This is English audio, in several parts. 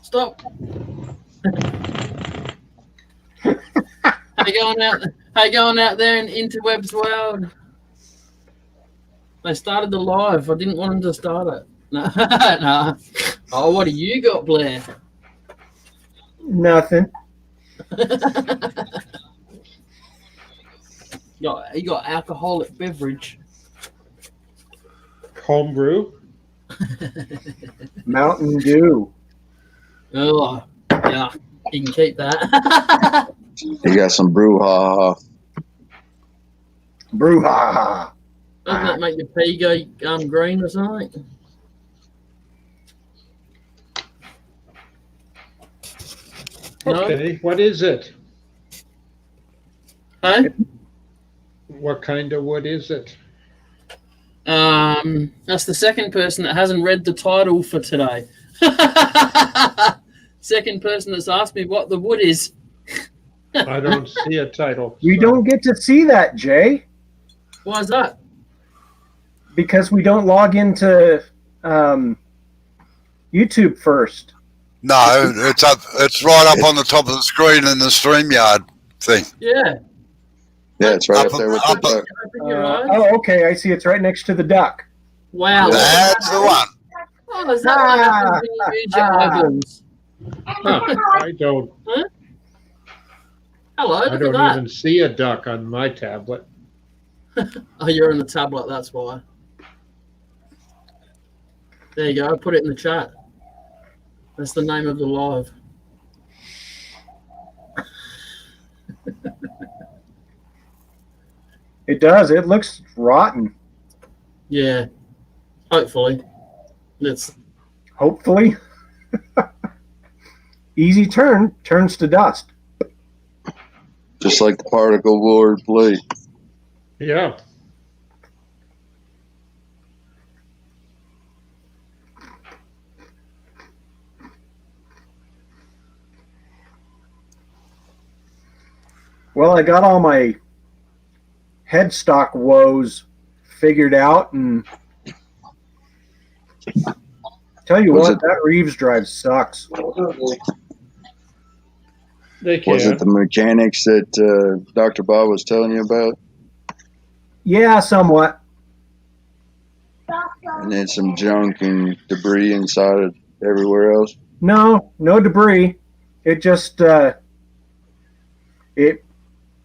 Stop. Hey, going out there in interwebs world. They started the live. I didn't want them to start it. No, no. Oh, what do you got, Blair? Nothing. You got alcoholic beverage. Homebrew. Mountain Dew. Oh, yeah. You can keep that. You got some brouhaha. Brouhaha. Doesn't that make your pee go green or something? Okay, what is it? Hey? What kind of wood is it? That's the second person that hasn't read the title for today. Second person that's asked me what the wood is. I don't see a title. We don't get to see that, Jay, Why is that? because we don't log into YouTube first. No, it's up. It's right up on the top of the screen in the StreamYard thing. Yeah. Yeah, it's right Up- up there with up- the duck. Open your eyes. Oh, okay. I see. It's right next to the duck. Wow. That's the one. Oh, is that what happens when you use your eyeballs? Huh, I don't. Hello, I look at don't that. even see a duck on my tablet. Oh, you're on the tablet, that's why. There you go, I put it in the chat. That's the name of the live. It does. It looks rotten. Yeah, hopefully. It's Hopefully. Easy turns to dust. Just like the particle board plate. Yeah. Well, I got all my headstock woes figured out, and tell you Was what, it- that Reeves drive sucks. They can. Was it the mechanics that Dr. Bob was telling you about? Yeah, somewhat. And then some junk and debris inside it everywhere else? No debris. It just it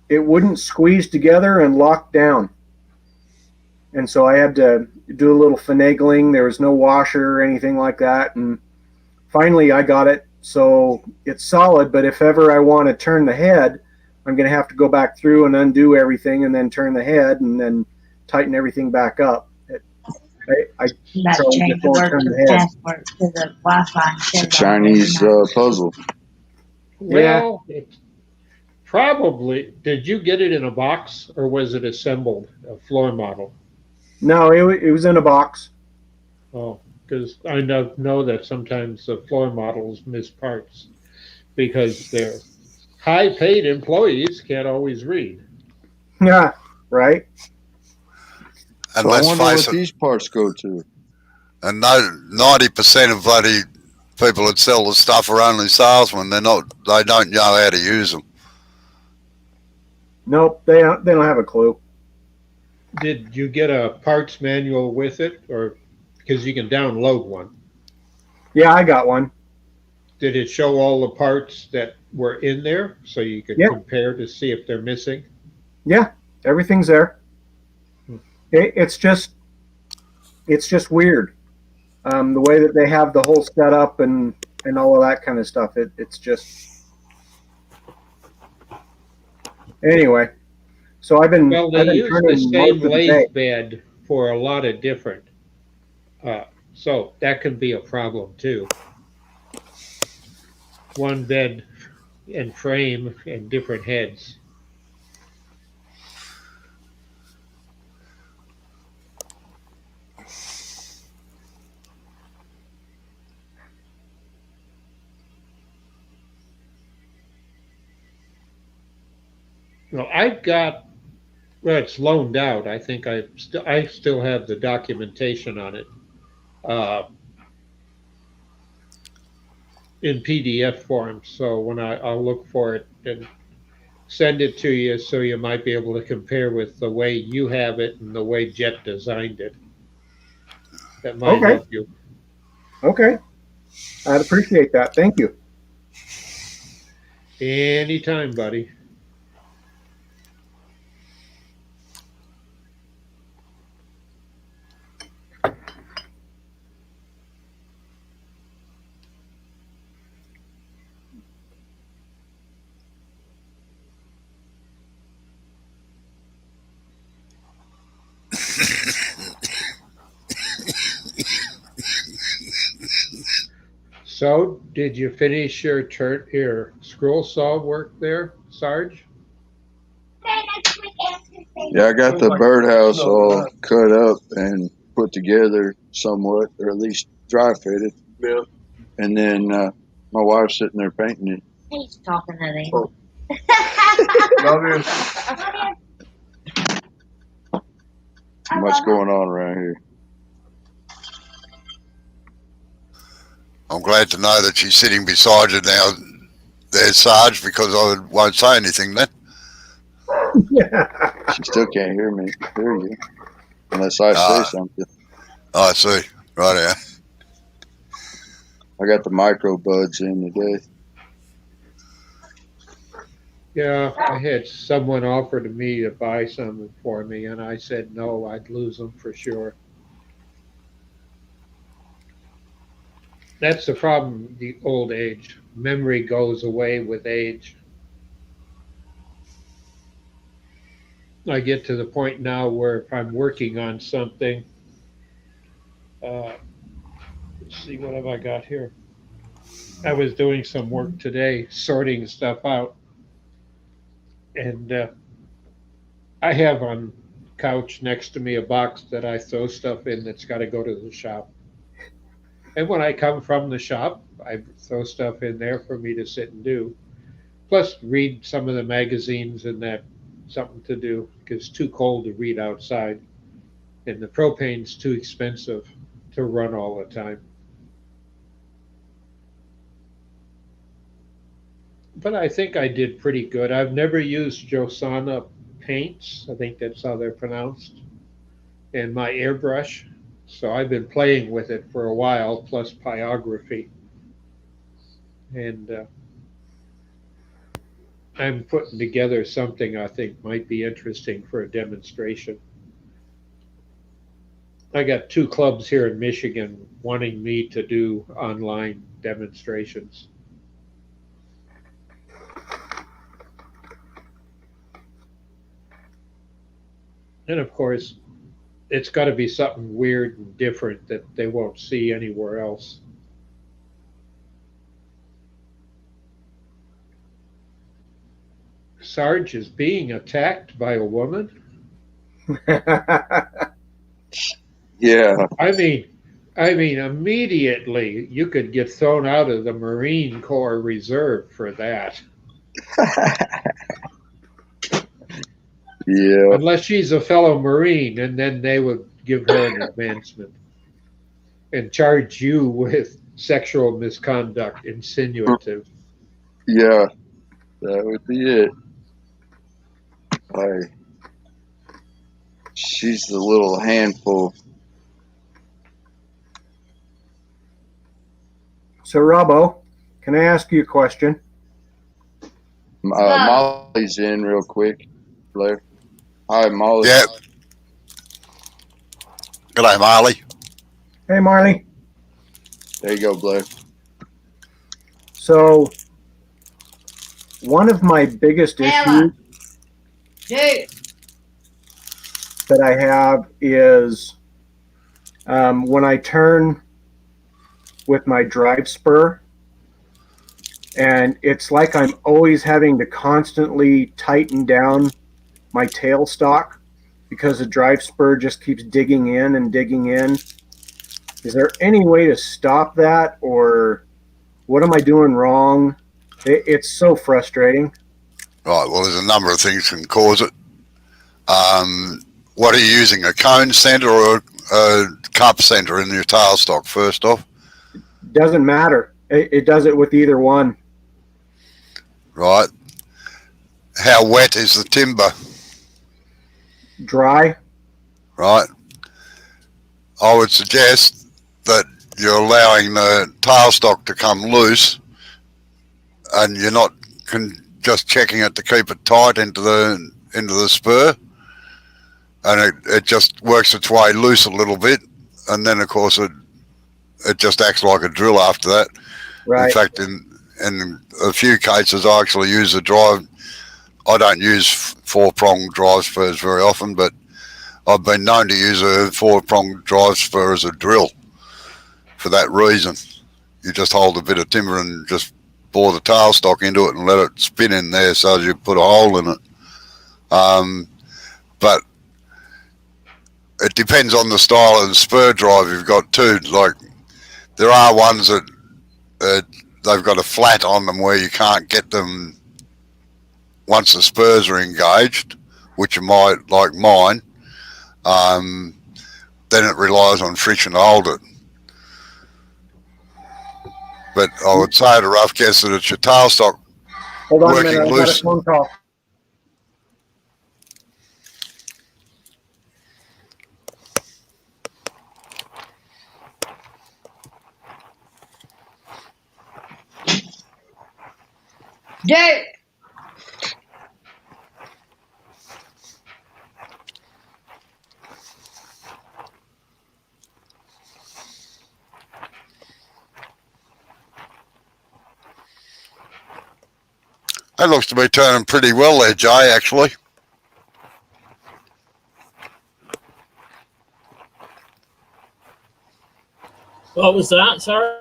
wouldn't squeeze together and lock down. And so I had to do a little finagling. There was no washer or anything like that. And finally I got it so it's solid, but if ever I want to turn the head, I'm going to have to go back through and undo everything and then turn the head and then tighten everything back up. I That so change just won't word turn to the head. password to the Wi-Fi. It's a Chinese puzzle. Well, it probably. Did you get it in a box or was it assembled, a floor model? No, it was in a box. Oh, because I know that sometimes the floor models miss parts because their high-paid employees can't always read. Yeah, right. And So I let's wonder face what it, these parts go to. and 90% of bloody people that sell the stuff are only salesmen. They don't know how to use them. Nope, they don't have a clue. Did you get a parts manual with it, or because you can download one? Yeah, I got one. Did it show all the parts that were in there so you could Yeah. compare to see if they're missing? Yeah, everything's there. It's just weird. The way that they have the whole setup and all of that kind of stuff. It's just anyway. So I've been Well, they I've been use the turning same most of the day. lathe bed for a lot of different, so that can be a problem too. One bed and frame and different heads. Well, it's loaned out. I think I still have the documentation on it. in PDF form. So when I'll look for it and send it to you, so you might be able to compare with the way you have it and the way Jet designed it. That might Okay. help you. Okay. I'd appreciate that. Thank you. Anytime, buddy. So, did you finish your scroll saw work there, Sarge? Yeah, I got the birdhouse all cut up and put together somewhat, or at least dry fitted. Yeah. And then my wife's sitting there painting it. He's talking to them. Oh. What's going on around here? I'm glad to know that she's sitting beside you now, there, Sarge, because I won't say anything then. She still can't hear you, unless I say something. I see. Right here. I got the micro buds in today. Yeah, I had someone offer to me to buy some for me, and I said no, I'd lose them for sure. That's the problem, the old age. Memory goes away with age. I get to the point now where if I'm working on something, let's see, what have I got here? I was doing some work today, sorting stuff out. And I have on the couch next to me a box that I throw stuff in that's got to go to the shop. And when I come from the shop, I throw stuff in there for me to sit and do. Plus, read some of the magazines and that, something to do, because it's too cold to read outside. And the propane's too expensive to run all the time. But I think I did pretty good. I've never used Josana paints. I think that's how they're pronounced. And my airbrush. So I've been playing with it for a while, plus pyrography. And I'm putting together something I think might be interesting for a demonstration. I got 2 clubs here in Michigan wanting me to do online demonstrations. And of course, it's got to be something weird and different that they won't see anywhere else. Sarge is being attacked by a woman? Yeah. I mean, immediately you could get thrown out of the Marine Corps Reserve for that. Yeah. Unless she's a fellow Marine, and then they would give her an advancement and charge you with sexual misconduct, insinuative. Yeah. That would be it. She's the little handful. So, Robbo, can I ask you a question? Molly's in real quick, Blair. Hi, Molly. Yeah. G'day, Marley. Hey, Marley. There you go, Blair. So, one of my biggest issues that I have is when I turn with my drive spur, and it's like I'm always having to constantly tighten down my tailstock because the drive spur just keeps digging in and digging in. Is there any way to stop that, or what am I doing wrong? It's so frustrating. Right, well, there's a number of things can cause it. What are you using, a cone center or a cup center in your tailstock, first off? Doesn't matter. It does it with either one. Right. How wet is the timber? Dry. Right. I would suggest that you're allowing the tailstock to come loose, and you're not just checking it to keep it tight into the spur, and it just works its way loose a little bit, and then of course it just acts like a drill after that. Right. In fact, in a few cases, I actually use a drive. I don't use 4-pronged drive spurs very often, but I've been known to use a 4-pronged drive spur as a drill for that reason. You just hold a bit of timber and just bore the tailstock into it and let it spin in there so as you put a hole in it. But it depends on the style of spur drive you've got too. Like, there are ones that they've got a flat on them where you can't get them once the spurs are engaged, which you might, like mine. Then it relies on friction to hold it. But I would say at a rough guess that it's your tailstock Hold on a working minute. I got a loose. phone call. Jake. That looks to be turning pretty well there, Jay, actually. What was that? Sorry.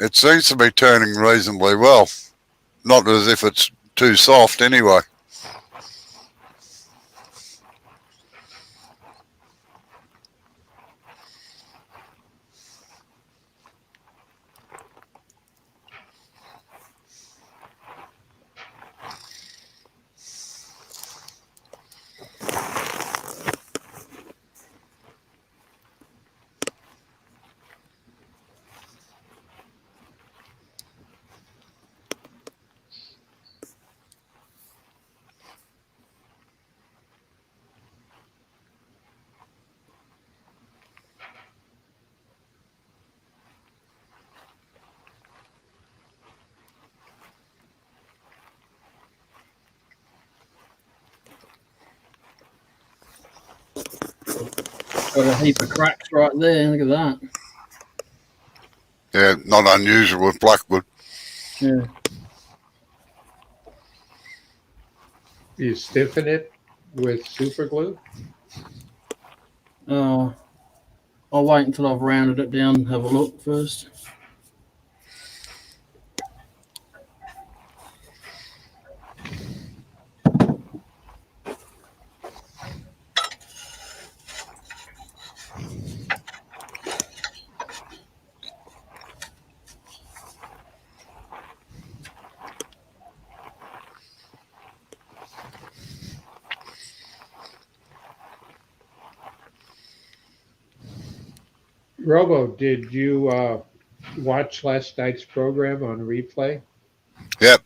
It seems to be turning reasonably well. Not as if it's too soft anyway. Got a heap of cracks right there. Look at that. Yeah, not unusual with Blackwood. Yeah. You stiffen it with super glue? I'll wait until I've rounded it down and have a look first. Robo, did you watch last night's program on replay? Yep.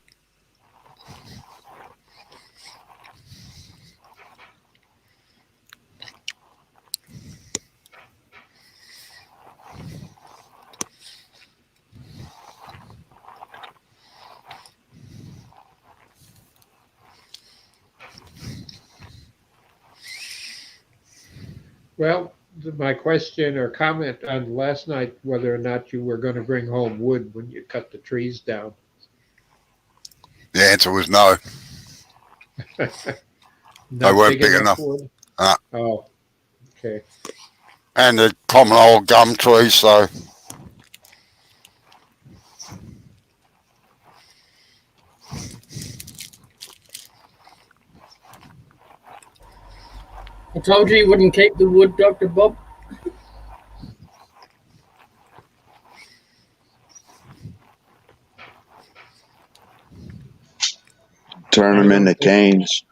Well, my question or comment on last night, whether or not you were going to bring home wood when you cut the trees down. The answer was no. Not weren't big enough. wood? Ah. Oh, okay. And the common old gum tree, so I told you wouldn't keep the wood, Dr. Bob. Turn them into canes.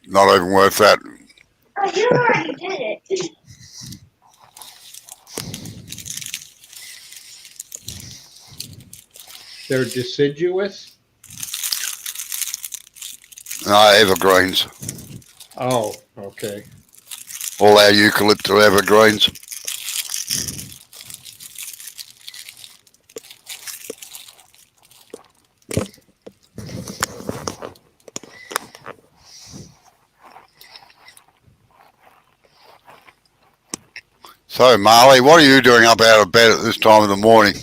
not even worth that. Oh, you already did it. They're deciduous? No, evergreens. Oh, okay. All our eucalypts are evergreens. So, Marley, what are you doing up out of bed at this time of the morning?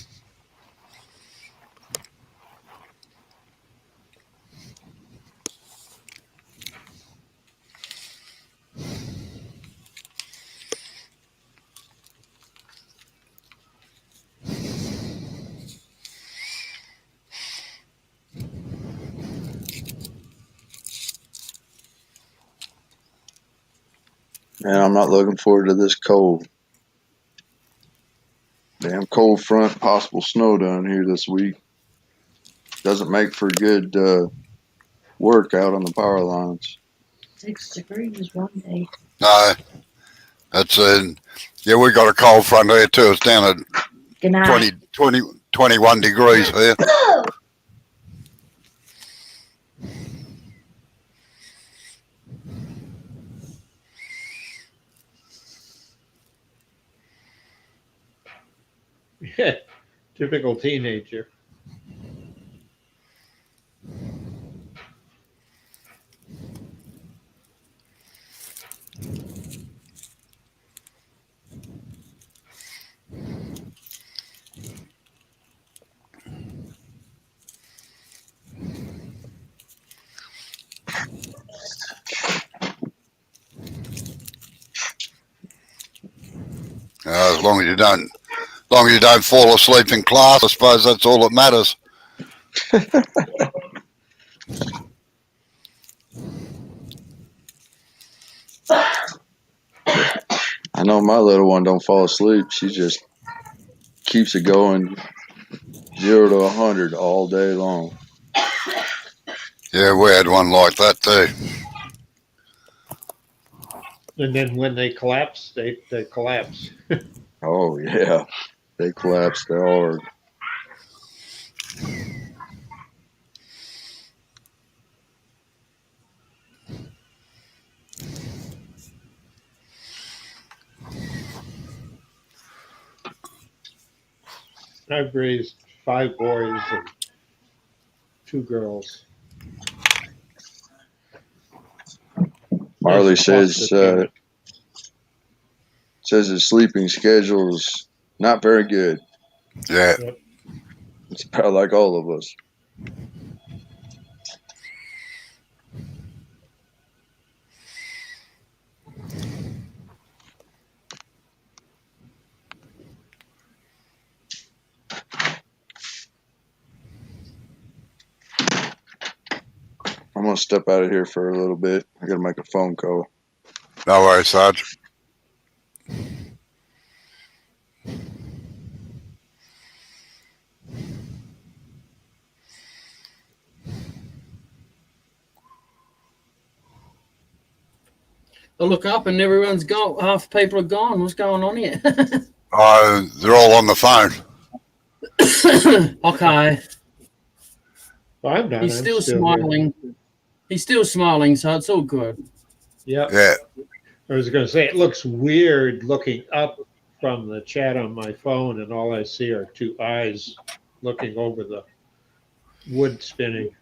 Man, I'm not looking forward to this cold. Damn cold front, possible snow down here this week. Doesn't make for good work out on the power lines. 6 degrees one day. No, that's yeah, we got a cold front here too. It's down at Good night. 21 degrees here. Yeah, typical teenager. As long as you don't fall asleep in class, I suppose that's all that matters. I know my little one don't fall asleep. She just keeps it going 0 to 100 all day long. Yeah, we had one like that too. And then when they collapse, they collapse. Oh yeah, they collapsed hard. I've raised 5 boys and 2 girls. Marley That's says plus the says his sleeping schedule is not very good. Yeah. Yep. It's about like all of us. I'm gonna step out of here for a little bit. I gotta make a phone call. No worries, Sarge. I look up and everyone's gone. Half the people are gone. What's going on here? Oh, they're all on the phone. Okay. Well, I'm not. He's I'm still here. smiling. He's still smiling, so it's all good. Yep. Yeah. I was going to say, it looks weird looking up from the chat on my phone, and all I see are 2 eyes looking over the wood spinning.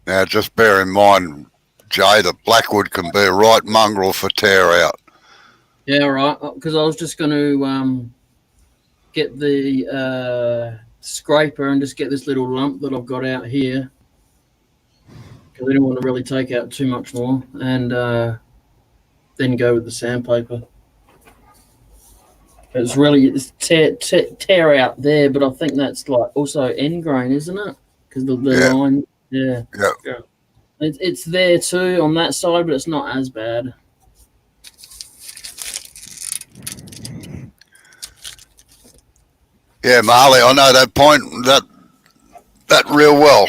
Now, just bear in mind, Jay, that Blackwood can be a right mongrel for tear out. Yeah, right. Because I was just going to get the scraper and just get this little lump that I've got out here. Because I didn't want to really take out too much more. And then go with the sandpaper. It's tear out there, but I think that's like also end grain, isn't it? Because the line, yeah. It's there too on that side, but it's not as bad. Yeah, Marley, I know that point that real well.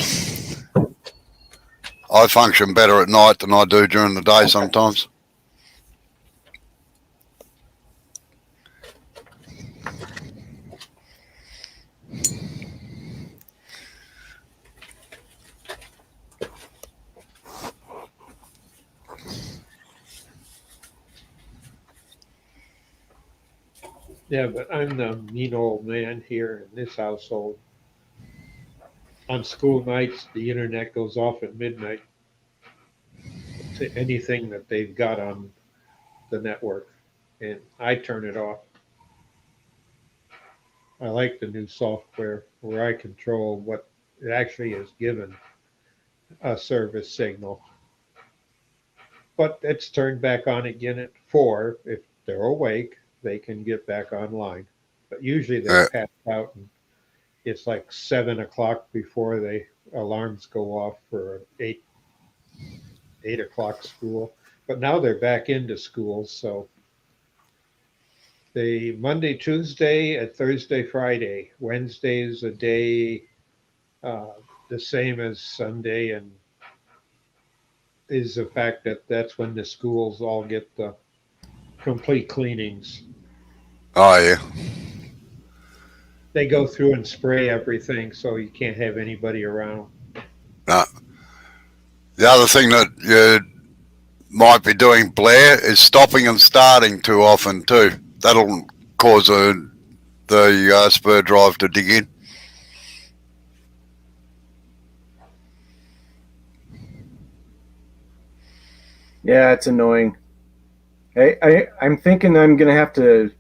I function better at night than I do during the day sometimes. Yeah, but I'm the mean old man here in this household. On school nights, the internet goes off at midnight to anything that they've got on the network, and I turn it off. I like the new software where I control what it actually is given a service signal. But it's turned back on again at 4. If they're awake, they can get back online. But usually they're Uh, passed out, and it's like 7 o'clock before the alarms go off for 8 o'clock school. But now they're back into school, so they Monday, Tuesday, and Thursday, Friday. Wednesday is a day uh, the same as Sunday, and is the fact that that's when the schools all get the complete cleanings. oh yeah. They go through and spray everything so you can't have anybody around. No. The other thing that you might be doing, Blair, is stopping and starting too often too. That'll cause the spur drive to dig in. Yeah, it's annoying. I'm thinking I'm going to have to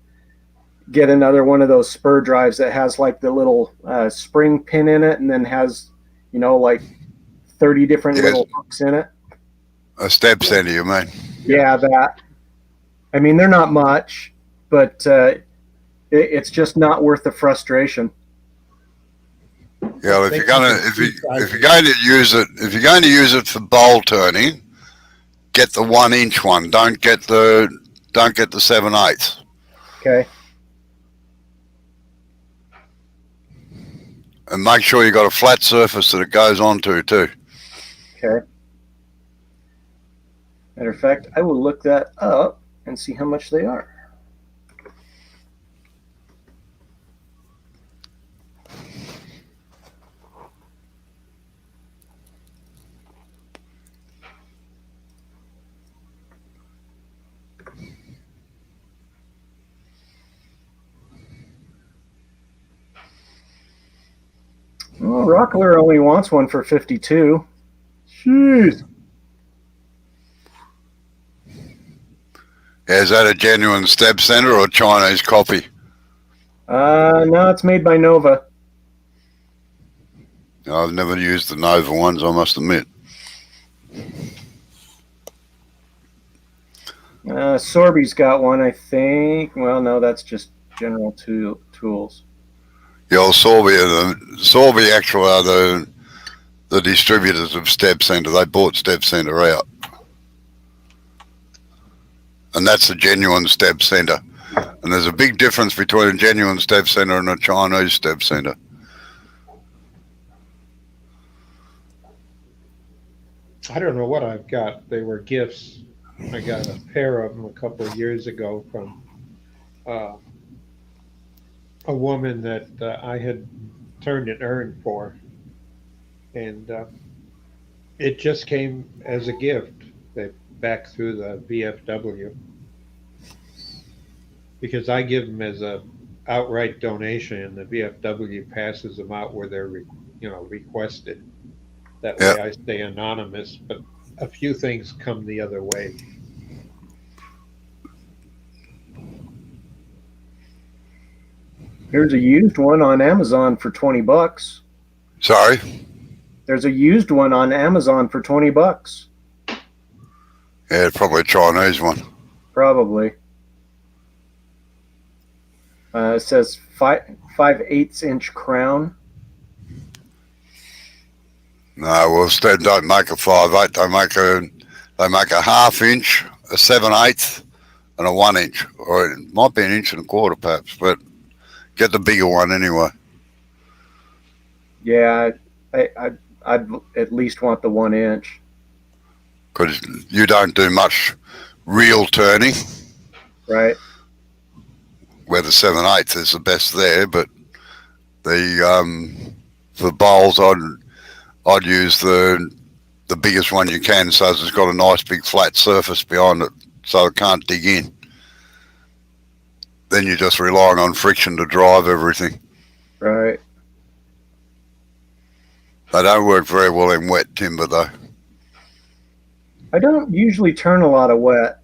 get another one of those spur drives that has like the little spring pin in it and then has, like 30 different Yes. little hooks in it. A step center, you mean? Yeah, that. I mean, they're not much, but it's just not worth the frustration. Yeah, well, if you're going to use it for bowl turning, get the 1-inch one. Don't get the 7/8. Okay. And make sure you got a flat surface that it goes onto too. Okay. Matter of fact, I will look that up and see how much they are. Well, Rockler only wants one for 52. Jeez. Is that a genuine step center or a Chinese copy? No, it's made by Nova. I've never used the Nova ones, I must admit. Sorby's got one, I think. Well, no, that's just general tools. The old Sorby actually are the distributors of Step Center. They bought Step Center out. And that's a genuine Step Center. And there's a big difference between a genuine Step Center and a Chinese Step Center. I don't know what I've got. They were gifts. I got a pair of them a couple of years ago from a woman that I had turned an urn for. And it just came as a gift. They back through the VFW. Because I give them as a outright donation, and the VFW passes them out where they're requested. That way I stay anonymous, but a few things come the other way. There's a used one on Amazon for $20. Sorry? There's a used one on Amazon for $20. Yeah, probably a Chinese one. Probably. It says 5/8 inch crown. No, well, Stead don't make a 5/8. They make a 1/2 inch, a 7/8, and a 1 inch, or it might be 1 1/4 perhaps, but get the bigger one anyway. Yeah, I'd at least want the 1 inch. Because you don't do much real turning. Right. Where the 7/8 is the best there, but for bowls, I'd use the biggest one you can, so it's got a nice big flat surface behind it, so it can't dig in. then you're just relying on friction to drive everything. Right. They don't work very well in wet timber, though. I don't usually turn a lot of wet.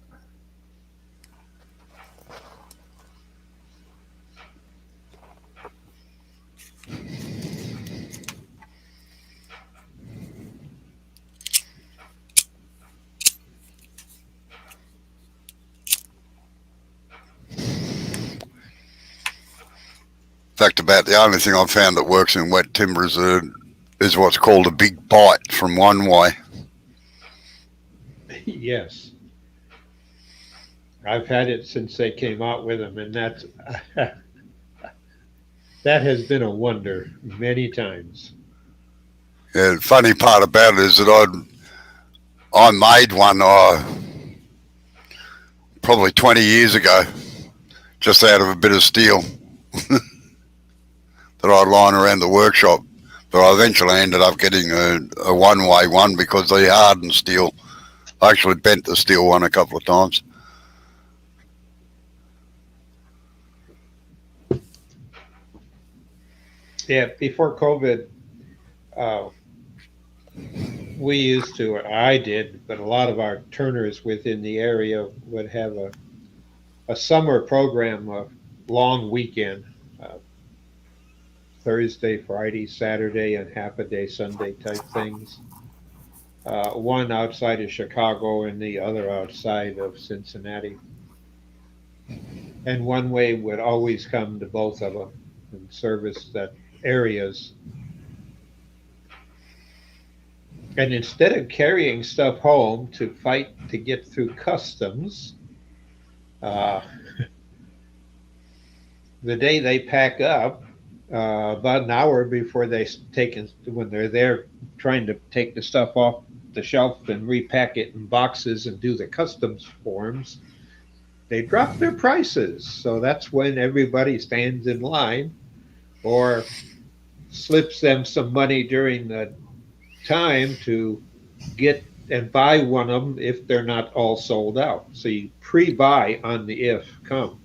In fact, about the only thing I've found that works in wet timber is what's called a big bite from One Way. Yes. I've had it since they came out with them, and that's that has been a wonder many times. Yeah, the funny part about it is that I made one probably 20 years ago, just out of a bit of steel that I'd line around the workshop. But I eventually ended up getting a one-way one because they hardened steel. I actually bent the steel one a couple of times. Yeah, before COVID, we used to, or I did, but a lot of our turners within the area would have a summer program, a long weekend, Thursday, Friday, Saturday, and half a day Sunday type things. One outside of Chicago and the other outside of Cincinnati. And One Way would always come to both of them and service that areas. And instead of carrying stuff home to fight to get through customs, the day they pack up, about an hour before when they're there trying to take the stuff off the shelf and repack it in boxes and do the customs forms, they drop their prices. So that's when everybody stands in line or slips them some money during the time to get and buy one of them if they're not all sold out. So you pre-buy on the if come.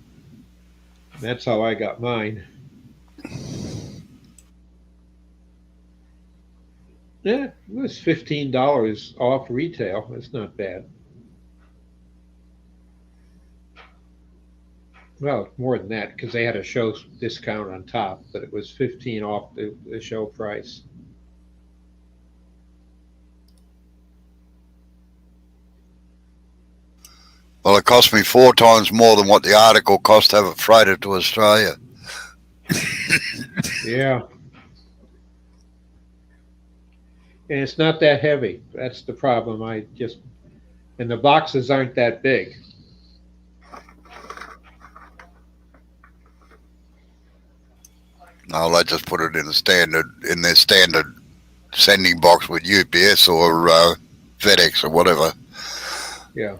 That's how I got mine. Yeah, it was $15 off retail. That's not bad. Well, more than that because they had a show discount on top, but it was 15 off the show price. Well, it cost me 4 times more than what the article cost to have it freighted to Australia. Yeah. And it's not that heavy. That's the problem. And the boxes aren't that big. No, they just put it in their standard sending box with UPS or FedEx or whatever. Yeah.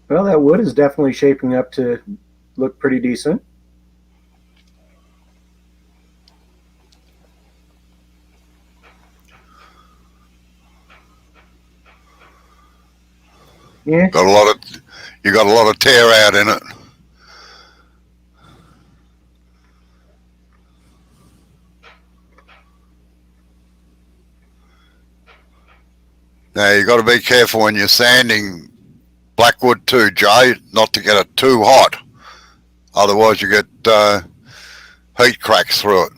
Well, that wood is definitely shaping up to look pretty decent. Yeah. You got a lot of tear out in it. Now you got to be careful when you're sanding Blackwood too, Jay, not to get it too hot. Otherwise you get heat cracks through it.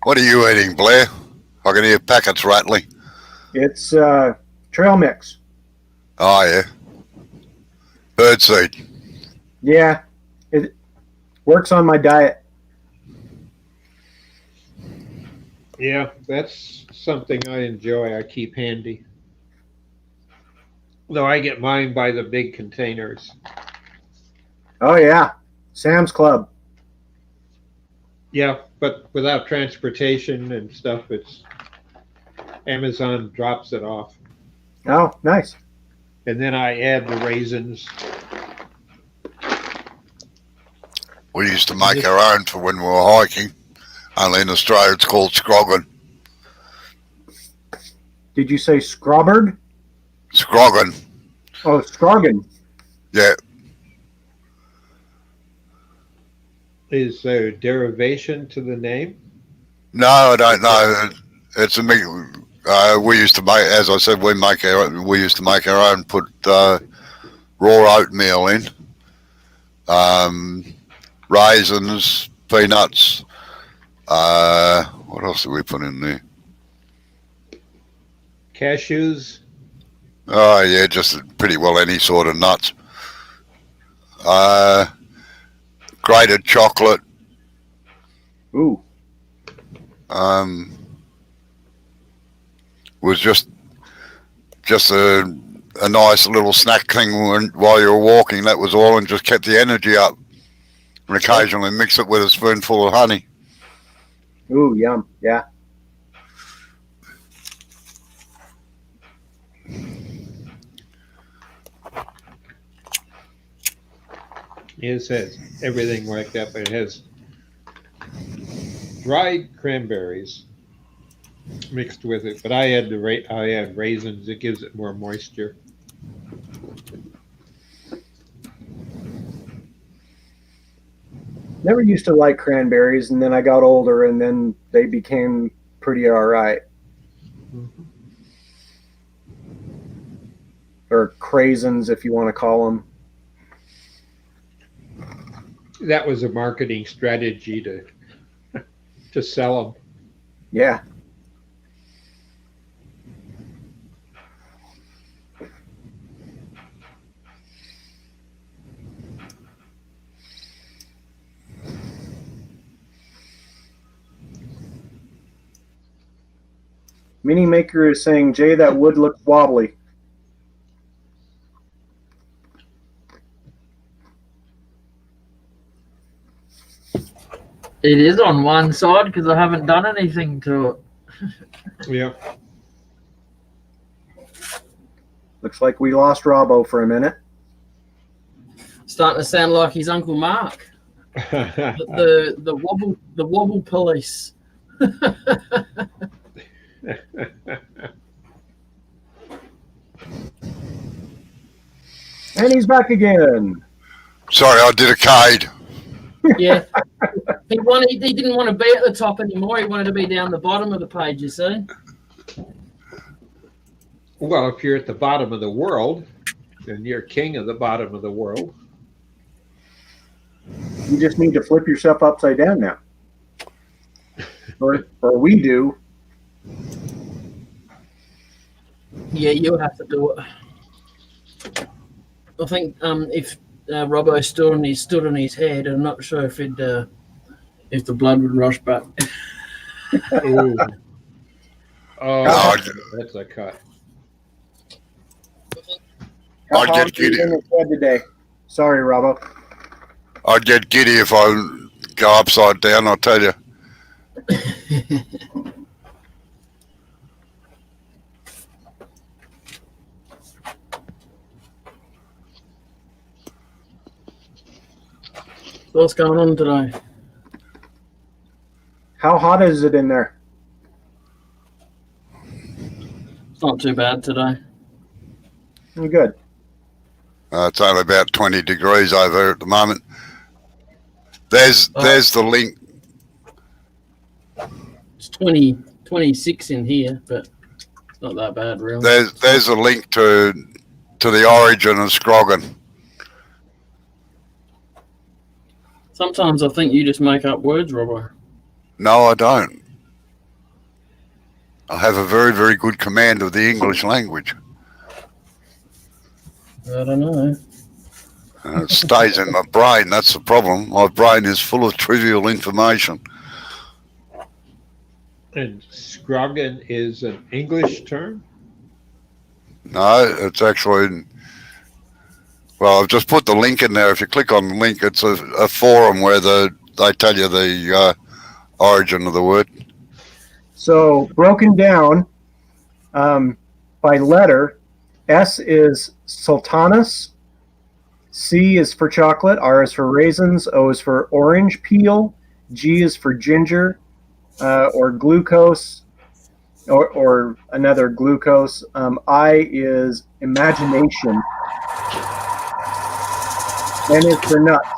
What are you eating, Blair? I can hear packets rattling. It's trail mix. Oh, yeah. Birdseed. Yeah, it works on my diet. Yeah, that's something I enjoy. I keep handy. Though I get mine by the big containers. Oh yeah, Sam's Club. Yeah, but without transportation and stuff, it's Amazon drops it off. Oh, nice. And then I add the raisins. We used to make our own for when we were hiking. Only in Australia it's called scroggin. Did you say scrobbered? Scroggin. Oh, scroggin. Yeah. Is there a derivation to the name? No, I don't know. It's a mix. We used to make, as I said, we used to make our own. Put raw oatmeal in, raisins, peanuts. What else did we put in there? Cashews? Oh yeah, just pretty well any sort of nuts. Grated chocolate. Ooh. Was just a nice little snack thing while you were walking. That was all, and just kept the energy up. And occasionally mix it with a spoonful of honey. Ooh, yum. Yeah. It has everything like that, but it has dried cranberries mixed with it. But I add raisins. It gives it more moisture. Never used to like cranberries, and then I got older, and then they became pretty all right. Mm-hmm. Or craisins, if you want to call them. That was a marketing strategy to sell them. Yeah. Mini Maker is saying, Jay, that wood looks wobbly. It is on one side because I haven't done anything to it. Yeah. Looks like we lost Robbo for a minute. Starting to sound like his Uncle Mark. The wobble police. And he's back again. Sorry, I did a cade. Yeah. He didn't want to be at the top anymore. He wanted to be down the bottom of the page, you see. Well, if you're at the bottom of the world, then you're king of the bottom of the world. You just need to flip yourself upside down now. Or we do. Yeah, you'll have to do it. I think if Robbo stood on his head, I'm not sure if if the blood would rush back. Ooh. Oh, that's a cut. How I'd hard get are you giddy. in his head today? Sorry, Robbo. I'd get giddy if I go upside down, I'll tell you. What's going on today? How hot is it in there? It's not too bad today. Good. It's only about 20 degrees over there at the moment. There's the link. It's 26 in here, but it's not that bad, really. There's a link to the origin of scroggin. Sometimes I think you just make up words, Robbo. No, I don't. I have a very, very good command of the English language. I don't know. And it stays in my brain. That's the problem. My brain is full of trivial information. And scroggin is an English term? No, it's actually... Well, I've just put the link in there. If you click on the link, it's a forum where they tell you the origin of the word. So broken down by letter, S is sultanas, C is for chocolate, R is for raisins, O is for orange peel, G is for ginger or glucose or another glucose. I is imagination. N is for nuts.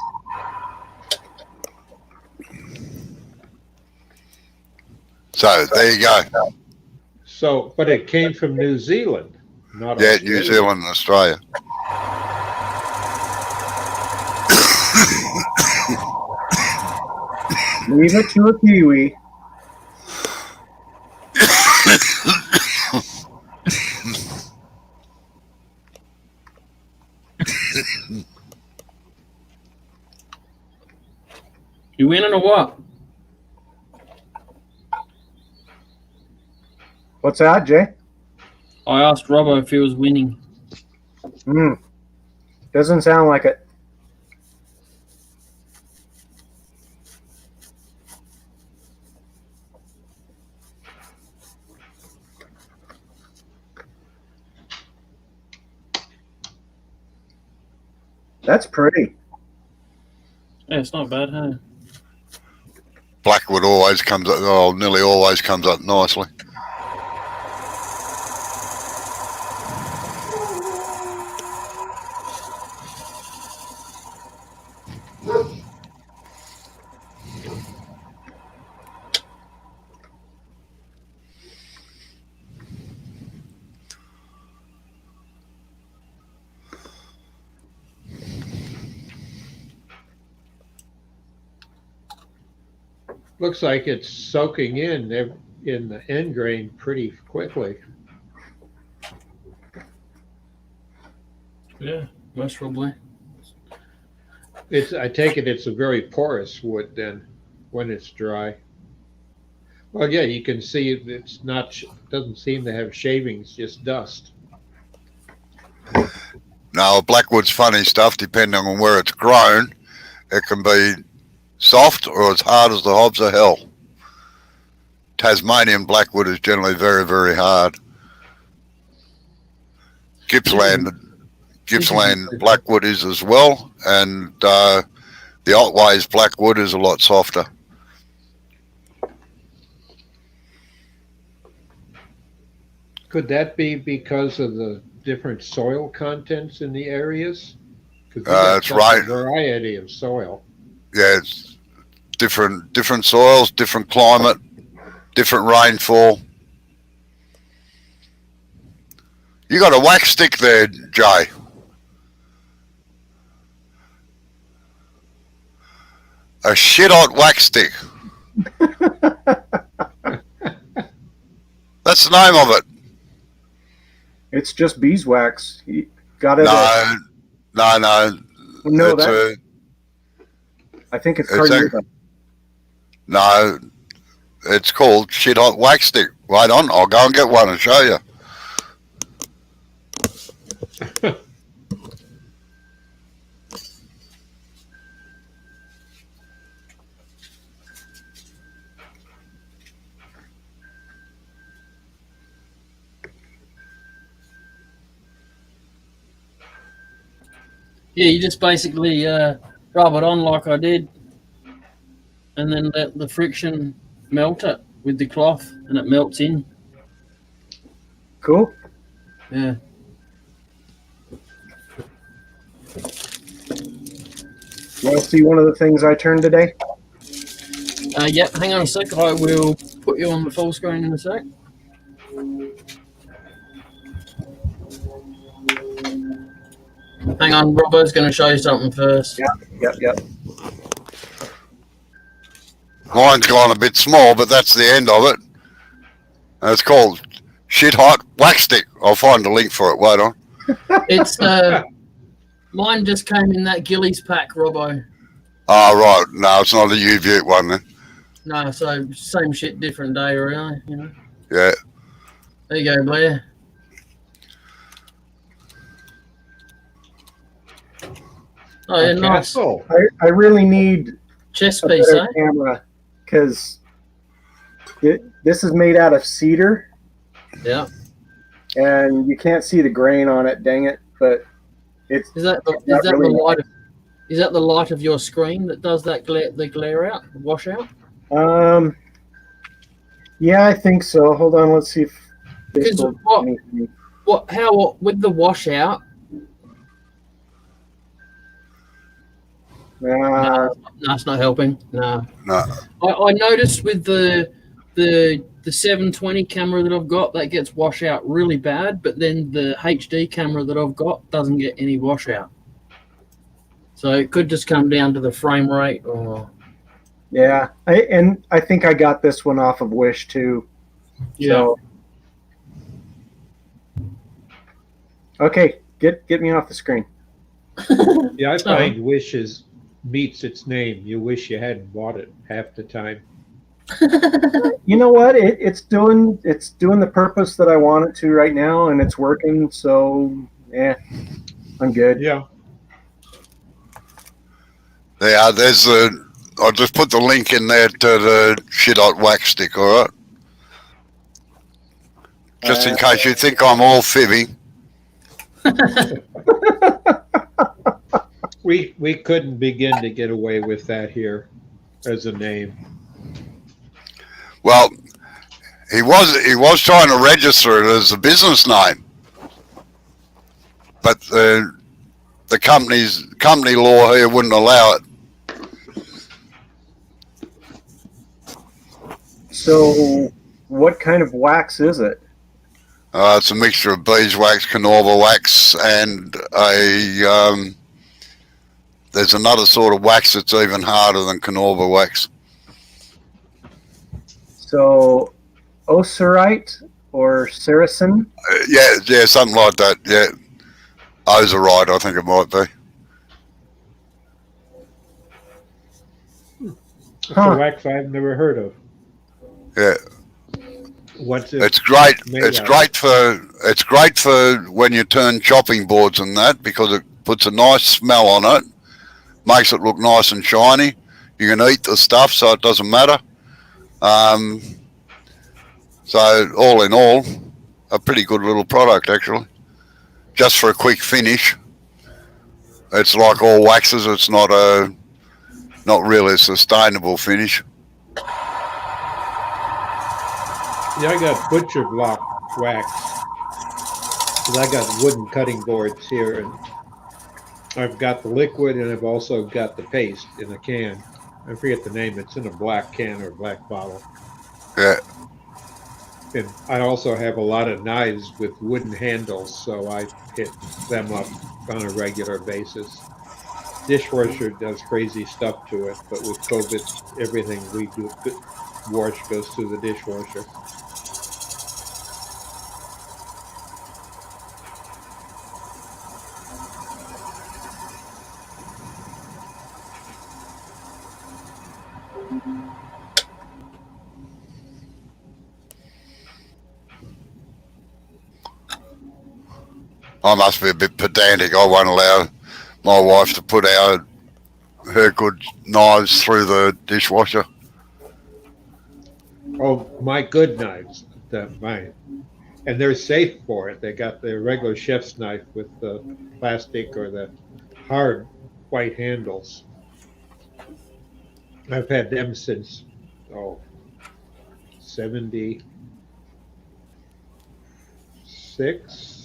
So there you go. So, but it came from New Zealand, not Yeah, Australia. New Zealand and Australia. Leave it to a Kiwi. You winning or what? What's that, Jay? I asked Robbo if he was winning. Doesn't sound like it. That's pretty. Yeah, it's not bad, huh? Blackwood always comes up, oh, nearly always comes up nicely. Looks like it's soaking in the end grain pretty quickly. Yeah, most probably. I take it it's a very porous wood then when it's dry. Well, yeah, you can see it's not, doesn't seem to have shavings, just dust. Now, Blackwood's funny stuff, depending on where it's grown. It can be soft or as hard as the hobs of hell. Tasmanian Blackwood is generally very, very hard. Gippsland Blackwood is as well, and the Otways Blackwood is a lot softer. Could that be because of the different soil contents in the areas? That's right. A variety of soil. Yeah, it's different soils, different climate, different rainfall. You got a wax stick there, Jay. A shit hot wax stick. That's the name of it. It's just beeswax. You got it. No. No, It's I think it's it's carnauba. No, it's called shit hot wax stick. Wait on, I'll go and get one and show you. Yeah, you just basically rub it on like I did, and then let the friction melt it with the cloth, and it melts in. Cool. Yeah. You want to see one of the things I turned today? Yep, hang on a sec. I will put you on the full screen in a sec. Hang on, Robert's going to show you something first. Yep. Mine's gone a bit small, but that's the end of it. And it's called shit hot wax stick. I'll find a link for it. Wait on. It's Mine just came in that Gillies pack, Robbo. Oh, right. No, it's not a U-View one then. No, so same shit, different day, really. You know. Yeah. There you go, Blair. Oh, yeah, nice. Castle. I really need Chess a piece, better eh? camera because this is made out of cedar Yeah. and you can't see the grain on it. Dang it! But it's Is that not the really light? Is that the light of your screen that does that glare out, wash out? Yeah, I think so. Hold on, let's see if this Because will do anything. how with the washout? No, it's not helping. No. No. I noticed with the 720 camera that I've got, that gets washout really bad, but then the HD camera that I've got doesn't get any washout. So it could just come down to the frame rate or... Yeah, I think I got this one off of Wish too. Yeah. So. Okay, get me off the screen. Yeah, I find Wishes meets its name. You wish you hadn't bought it half the time. You know what? It's doing the purpose that I want it to right now, and it's working. So, yeah, I'm good. Yeah. Yeah, there's the... I'll just put the link in there to the shit-hot wax stick, all right? Just in case you think I'm all fibbing. We couldn't begin to get away with that here as a name. Well, he was trying to register it as a business name, but the company law here wouldn't allow it. So, what kind of wax is it? It's a mixture of beeswax, carnauba wax, and there's another sort of wax that's even harder than carnauba wax. So, Oserite or Saracen? Yeah, something like that. Yeah, Oserite, I think it might be. It's a wax I've never heard of. Yeah. What's it? It's great. made It's out great for when you turn chopping boards and that, because it puts a nice smell on it, makes it look nice and shiny. You can eat the stuff, so it doesn't matter. So all in all, a pretty good little product actually. Just for a quick finish. It's like all waxes. It's not really a sustainable finish. Yeah, I got butcher block wax. 'Cause I got wooden cutting boards here, and I've got the liquid, and I've also got the paste in a can. I forget the name. It's in a black can or black bottle. Yeah. And I also have a lot of knives with wooden handles, so I hit them up on a regular basis. Dishwasher does crazy stuff to it, but with COVID, everything we do wash goes through the dishwasher. I must be a bit pedantic. I won't allow my wife to put her good knives through the dishwasher. Oh, my good knives, mine. And they're safe for it. They got the regular chef's knife with the plastic or the hard white handles. I've had them since, 76?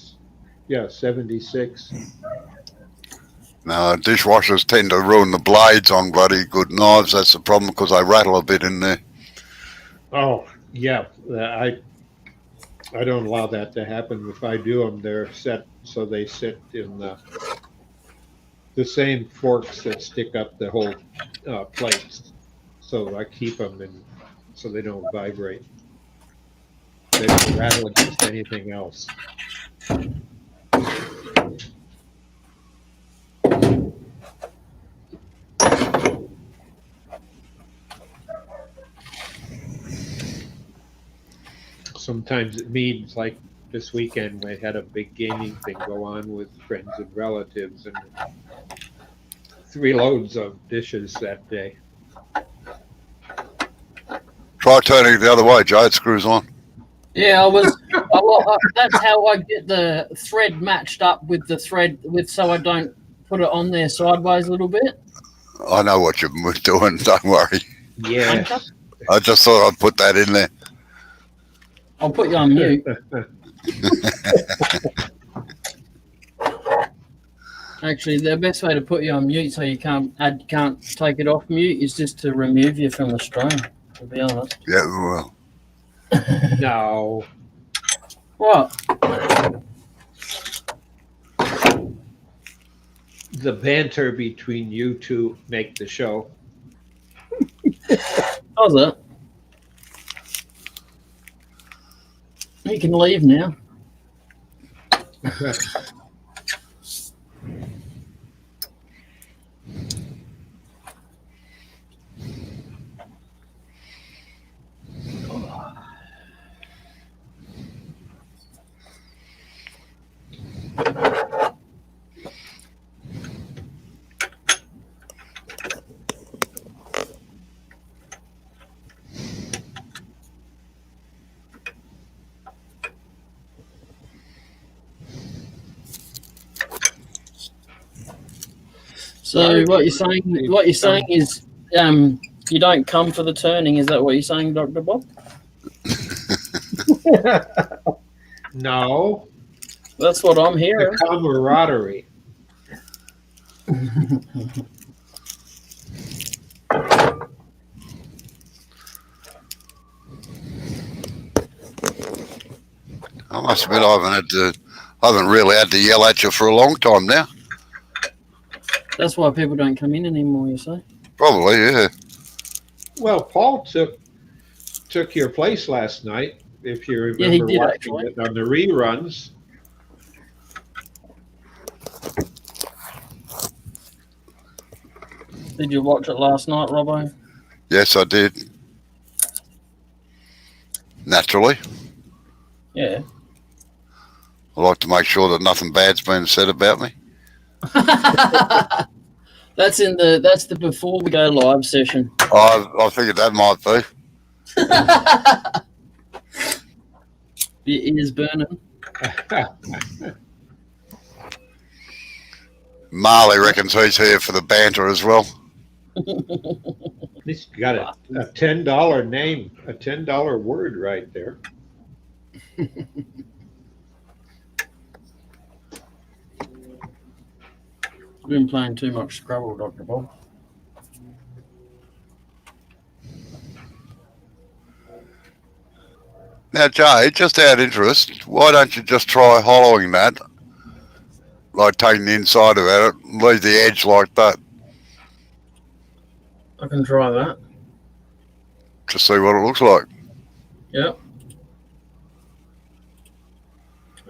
Yeah, 76. No, dishwashers tend to ruin the blades on bloody good knives. That's the problem, because they rattle a bit in there. Oh, yeah. I don't allow that to happen. If I do them, they're set so they sit in the same forks that stick up the whole plates. So I keep them so they don't vibrate. They don't rattle against anything else. sometimes it means, like this weekend, we had a big gaming thing go on with friends and relatives, and 3 loads of dishes that day. Try turning it the other way, Joe. It screws on. Yeah, that's how I get the thread matched up with the thread, so I don't put it on there sideways a little bit. I know what you're doing. Don't worry. Yes. I just thought I'd put that in there. I'll put you on mute. Actually, the best way to put you on mute so you can't take it off mute is just to remove you from the stream, to be honest. Yeah, well. No. What? The banter between you two make the show. How's it? You can leave now. So what you're saying is you don't come for the turning. Is that what you're saying, Dr. Bob? No. That's what I'm hearing. The camaraderie. I must admit, I haven't really had to yell at you for a long time now. That's why people don't come in anymore, you say? Probably, yeah. Well, Paul took your place last night, if you remember, Yeah, he did, watching actually. it on the reruns. Did you watch it last night, Robbo? Yes, I did. Naturally. Yeah. I like to make sure that nothing bad's been said about me. That's the before we go live session. I figured that might be. Your ears burning. Marley reckons he's here for the banter as well. He's got a $10 name, a $10 word right there. I've been playing too much Scrabble, Dr. Bob. Now, Jay, just out of interest, why don't you just try hollowing that? Like taking the inside of it, leave the edge like that. I can try that. Just see what it looks like. Yep.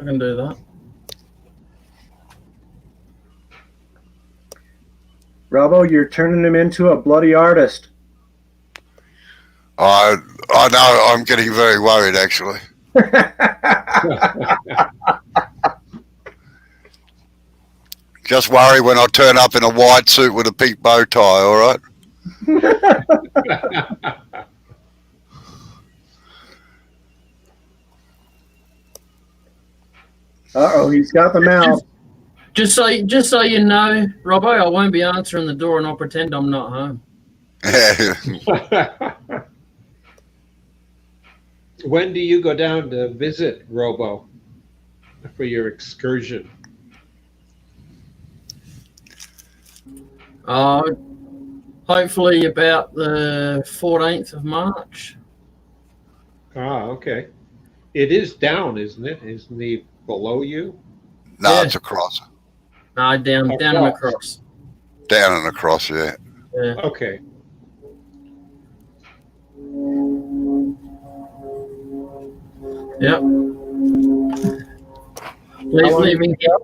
I can do that. Robbo, you're turning him into a bloody artist. I know, I'm getting very worried, actually. Just worry when I turn up in a white suit with a pink bow tie, all right? Uh-oh, he's got the mouth. Just so you know, Robbo, I won't be answering the door and I'll pretend I'm not home. When do you go down to visit Robo for your excursion? Hopefully about the 14th of March. Ah, okay. It is down, isn't it? Isn't he below you? No, Yeah. it's across. No, down and across. Down and across, yeah. Yeah. Okay. Yep. Leaving here.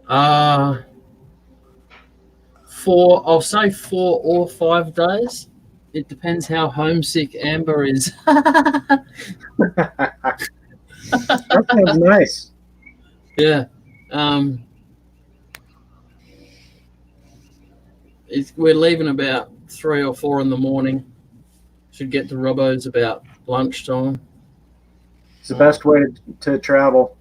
I'll say 4 or 5 days. It depends how homesick Amber is. That sounds nice. Yeah. We're leaving about 3 or 4 in the morning. Should get to Robbo's about lunchtime. It's the best way to travel,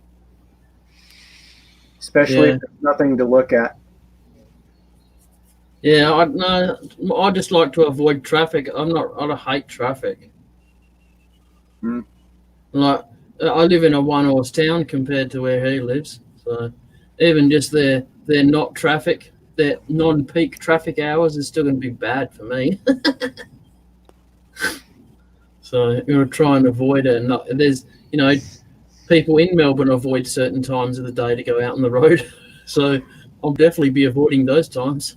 especially Yeah. if there's nothing to look at. Yeah, I just like to avoid traffic. I hate traffic. Mm. Like, I live in a one-horse town compared to where he lives. So even just their not traffic, their non-peak traffic hours is still going to be bad for me. So you're going to try and avoid it. And there's, people in Melbourne avoid certain times of the day to go out on the road. So I'll definitely be avoiding those times.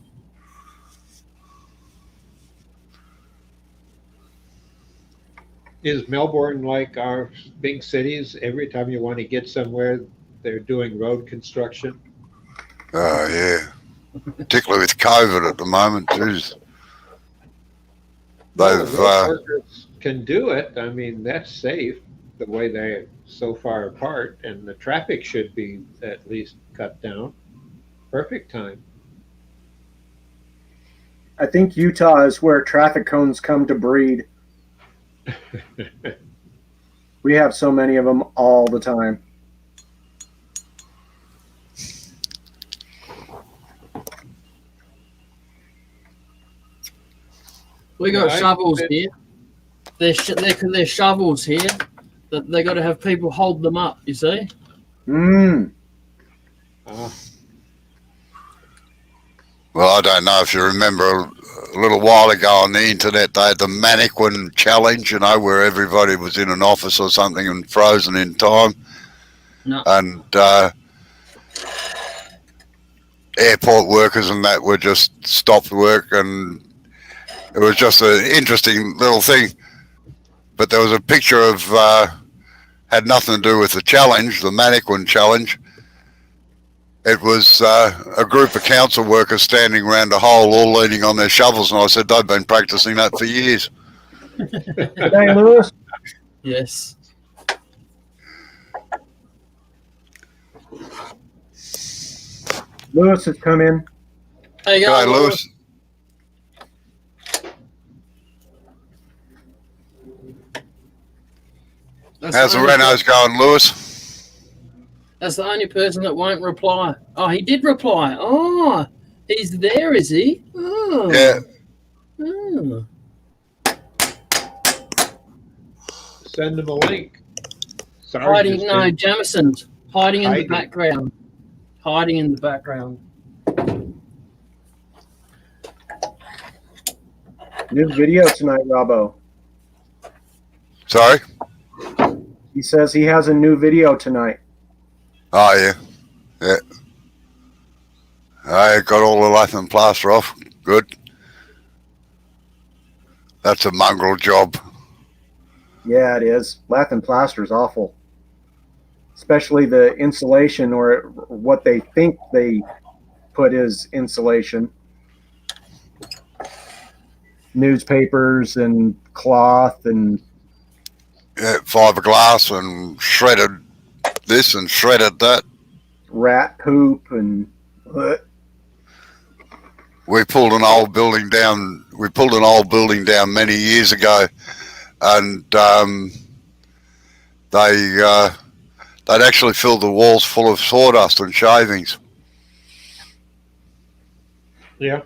Is Melbourne like our big cities? Every time you want to get somewhere, they're doing road construction? Oh, yeah. Particularly with COVID at the moment, geez. Well, They've, the road workers can do it. I mean, that's safe the way they're so far apart, and the traffic should be at least cut down. Perfect time. I think Utah is where traffic cones come to breed. We have so many of them all the time. We got shovels here. There's shovels here that they got to have people hold them up. You see? Mm. well, I don't know if you remember a little while ago on the internet, they had the mannequin challenge, where everybody was in an office or something and frozen in time. No. And airport workers and that were just stopped work, and it was just an interesting little thing. But there was a picture of, had nothing to do with the challenge, the mannequin challenge. It was a group of council workers standing around a hole, all leaning on their shovels, and I said, they've been practicing that for years. Hey, Lewis. Yes. Lewis has come in. Hey, G'day, Lewis. How's the renos going, Lewis? That's the only person that won't reply. Oh, he did reply. Oh, he's there, is he? Oh. Yeah. Oh. Send them a link. Sorry, Hiding, no, Jamison's hiding in the background. Hiding in the background. New video tonight, Robbo. Sorry? He says he has a new video tonight. Oh, yeah. Yeah. I got all the lath and plaster off. Good. That's a mongrel job. Yeah, it is. Lath and plaster is awful. Especially the insulation, or what they think they put as insulation. Newspapers and cloth and... Yeah, fiberglass and shredded this and shredded that. Rat poop and... We pulled an old building down. We pulled an old building down many years ago, and they'd actually filled the walls full of sawdust and shavings. Yeah.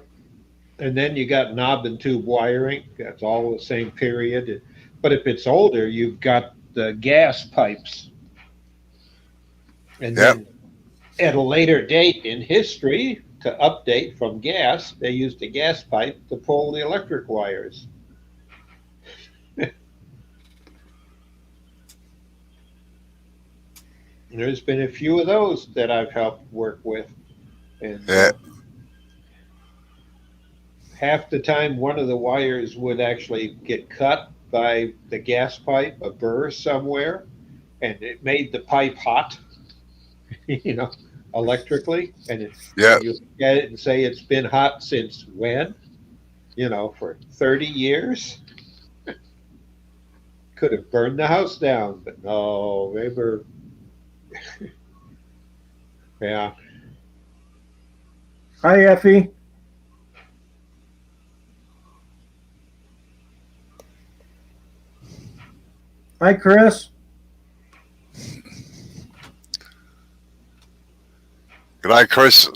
And then you got knob and tube wiring. That's all the same period. But if it's older, you've got the gas pipes. And then at a later date in history, to update from gas, they used a gas pipe to pull the electric wires. There's been a few of those that I've helped work with. And half the time, one of the wires would actually get cut by the gas pipe, a burr somewhere, and it made the pipe hot, electrically. And you get it and say it's been hot since when? For 30 years? Could have burned the house down, but no, they were Yeah. Hi, Effie. Hi, Chris. G'day, Chris.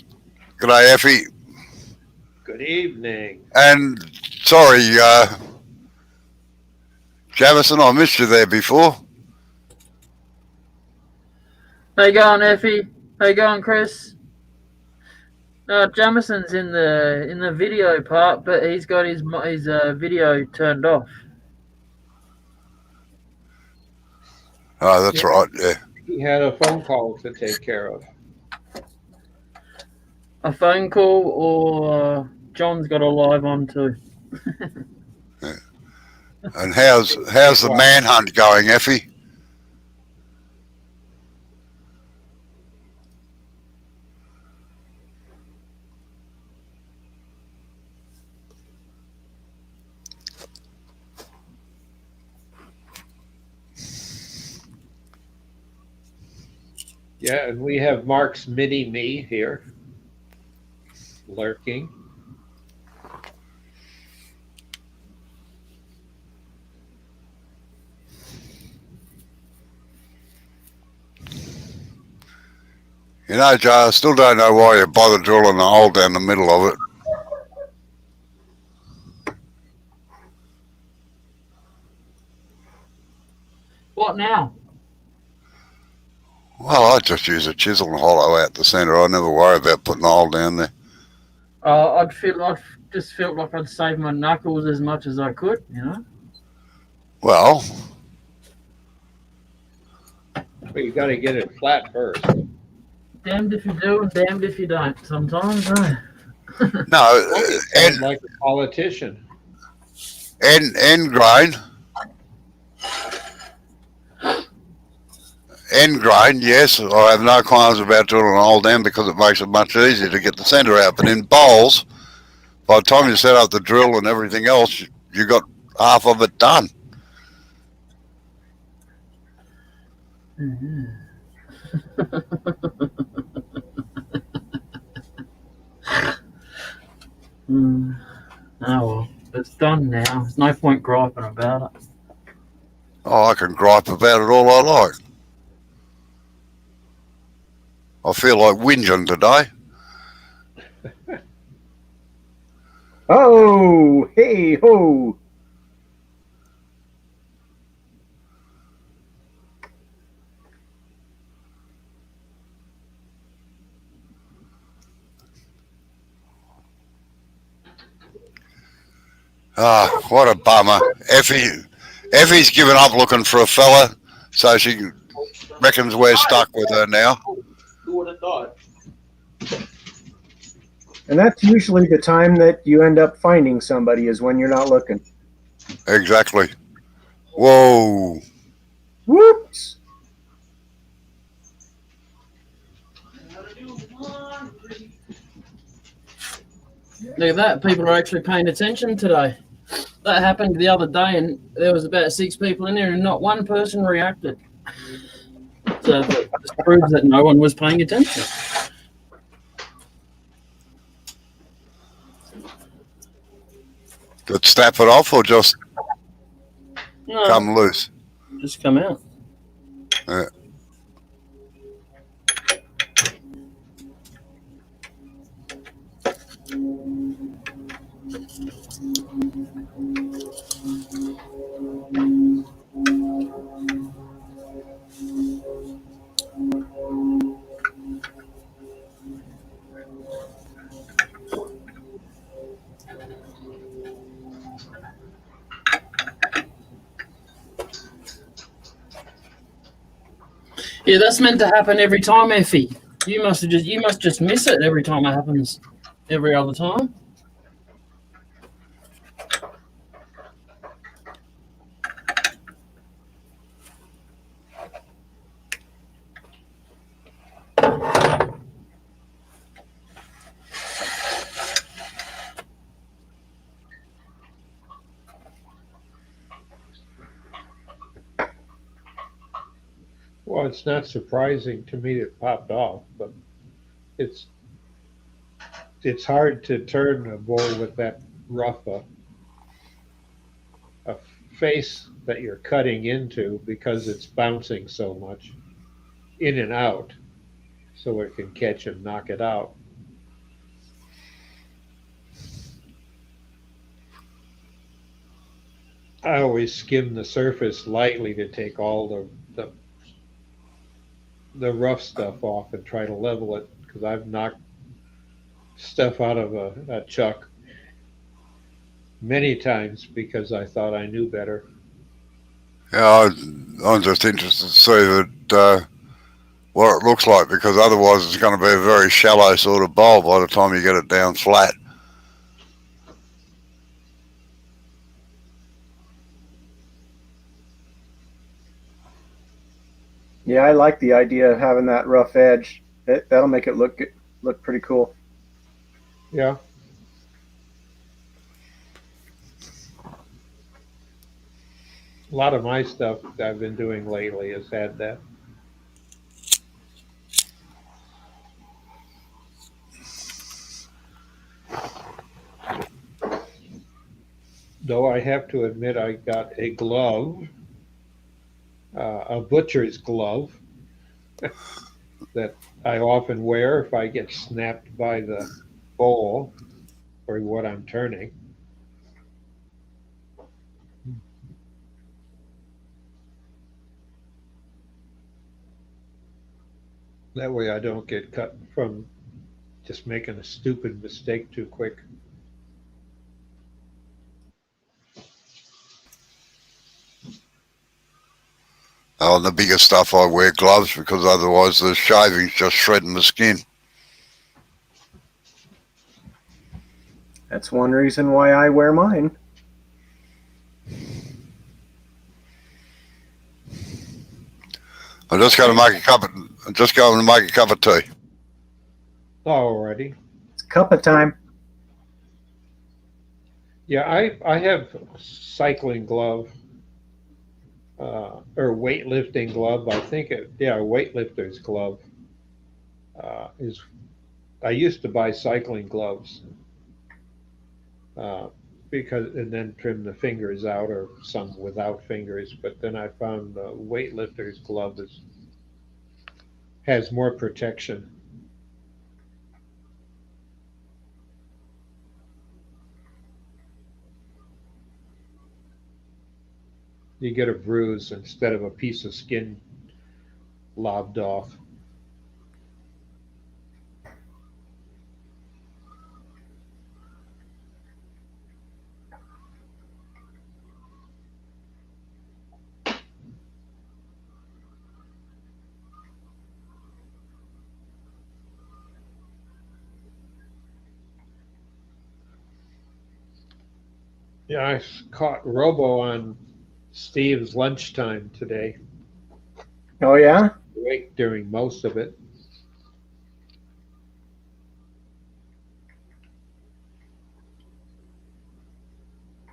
G'day, Effie. Good evening. And sorry, Jamison, I missed you there before. How you going, Effie? How you going, Chris? Jamison's in the video part, but he's got his video turned off. Oh, that's right. Yeah. He had a phone call to take care of. A phone call, or John's got a live on too. Yeah. And how's the manhunt going, Effie? Yeah, and we have Mark's mini me here, lurking. You know, Joe, I still don't know why you bother drilling a hole down the middle of it. What now? Well, I just use a chisel and hollow out the centre. I never worry about putting a hole down there. I just felt like I'd save my knuckles as much as I could, you know. Well, But you got to get it flat first. Damned if you do, and damned if you don't. Sometimes, eh? no, Sounds like a politician. end grain. End grain, yes. I have no qualms about drilling a hole down because it makes it much easier to get the centre out. But in bowls, by the time you set up the drill and everything else, you got half of it done. Mm-hmm. Oh well, it's done now. There's no point griping about it. Oh, I can gripe about it all I like. I feel like whinging today. Oh, hey, ho. Ah, what a bummer. Effie's given up looking for a fella, so she reckons we're stuck with her now. Who would have thought? And that's usually the time that you end up finding somebody is when you're not looking. Exactly. Whoa. Whoops. Look at that. People are actually paying attention today. That happened the other day, and there was about 6 people in there, and not one person reacted. So that just proves that no one was paying attention. Did snap it off or just No, come loose? just come out. Yeah. Yeah, that's meant to happen every time, Effie. You must just miss it every time it happens. Every other time. Well, it's not surprising to me it popped off, but it's it's hard to turn a bowl with that rough a face that you're cutting into because it's bouncing so much in and out, so it can catch and knock it out. I always skim the surface lightly to take all the rough stuff off and try to level it because I've knocked stuff out of a chuck many times because I thought I knew better. Yeah, I'm just interested to see what it looks like, because otherwise it's going to be a very shallow sort of bowl by the time you get it down flat. Yeah, I like the idea of having that rough edge. That'll make it look pretty cool. Yeah. A lot of my stuff I've been doing lately has had that. Though I have to admit, I got a glove, a butcher's glove, that I often wear if I get snapped by the bowl or what I'm turning. That way I don't get cut from just making a stupid mistake too quick. On the bigger stuff I wear gloves, because otherwise the shaving's just shredding the skin. That's one reason why I wear mine. I'm just going to make a cup of tea. Alrighty. It's cup of time. Yeah, I have cycling glove or weightlifting glove. I think weightlifter's glove is. I used to buy cycling gloves because and then trim the fingers out, or some without fingers. But then I found the weightlifter's glove has more protection. You get a bruise instead of a piece of skin lobbed off. Yeah, I caught Robo on Steve's lunchtime today. Oh yeah? Awake during most of it.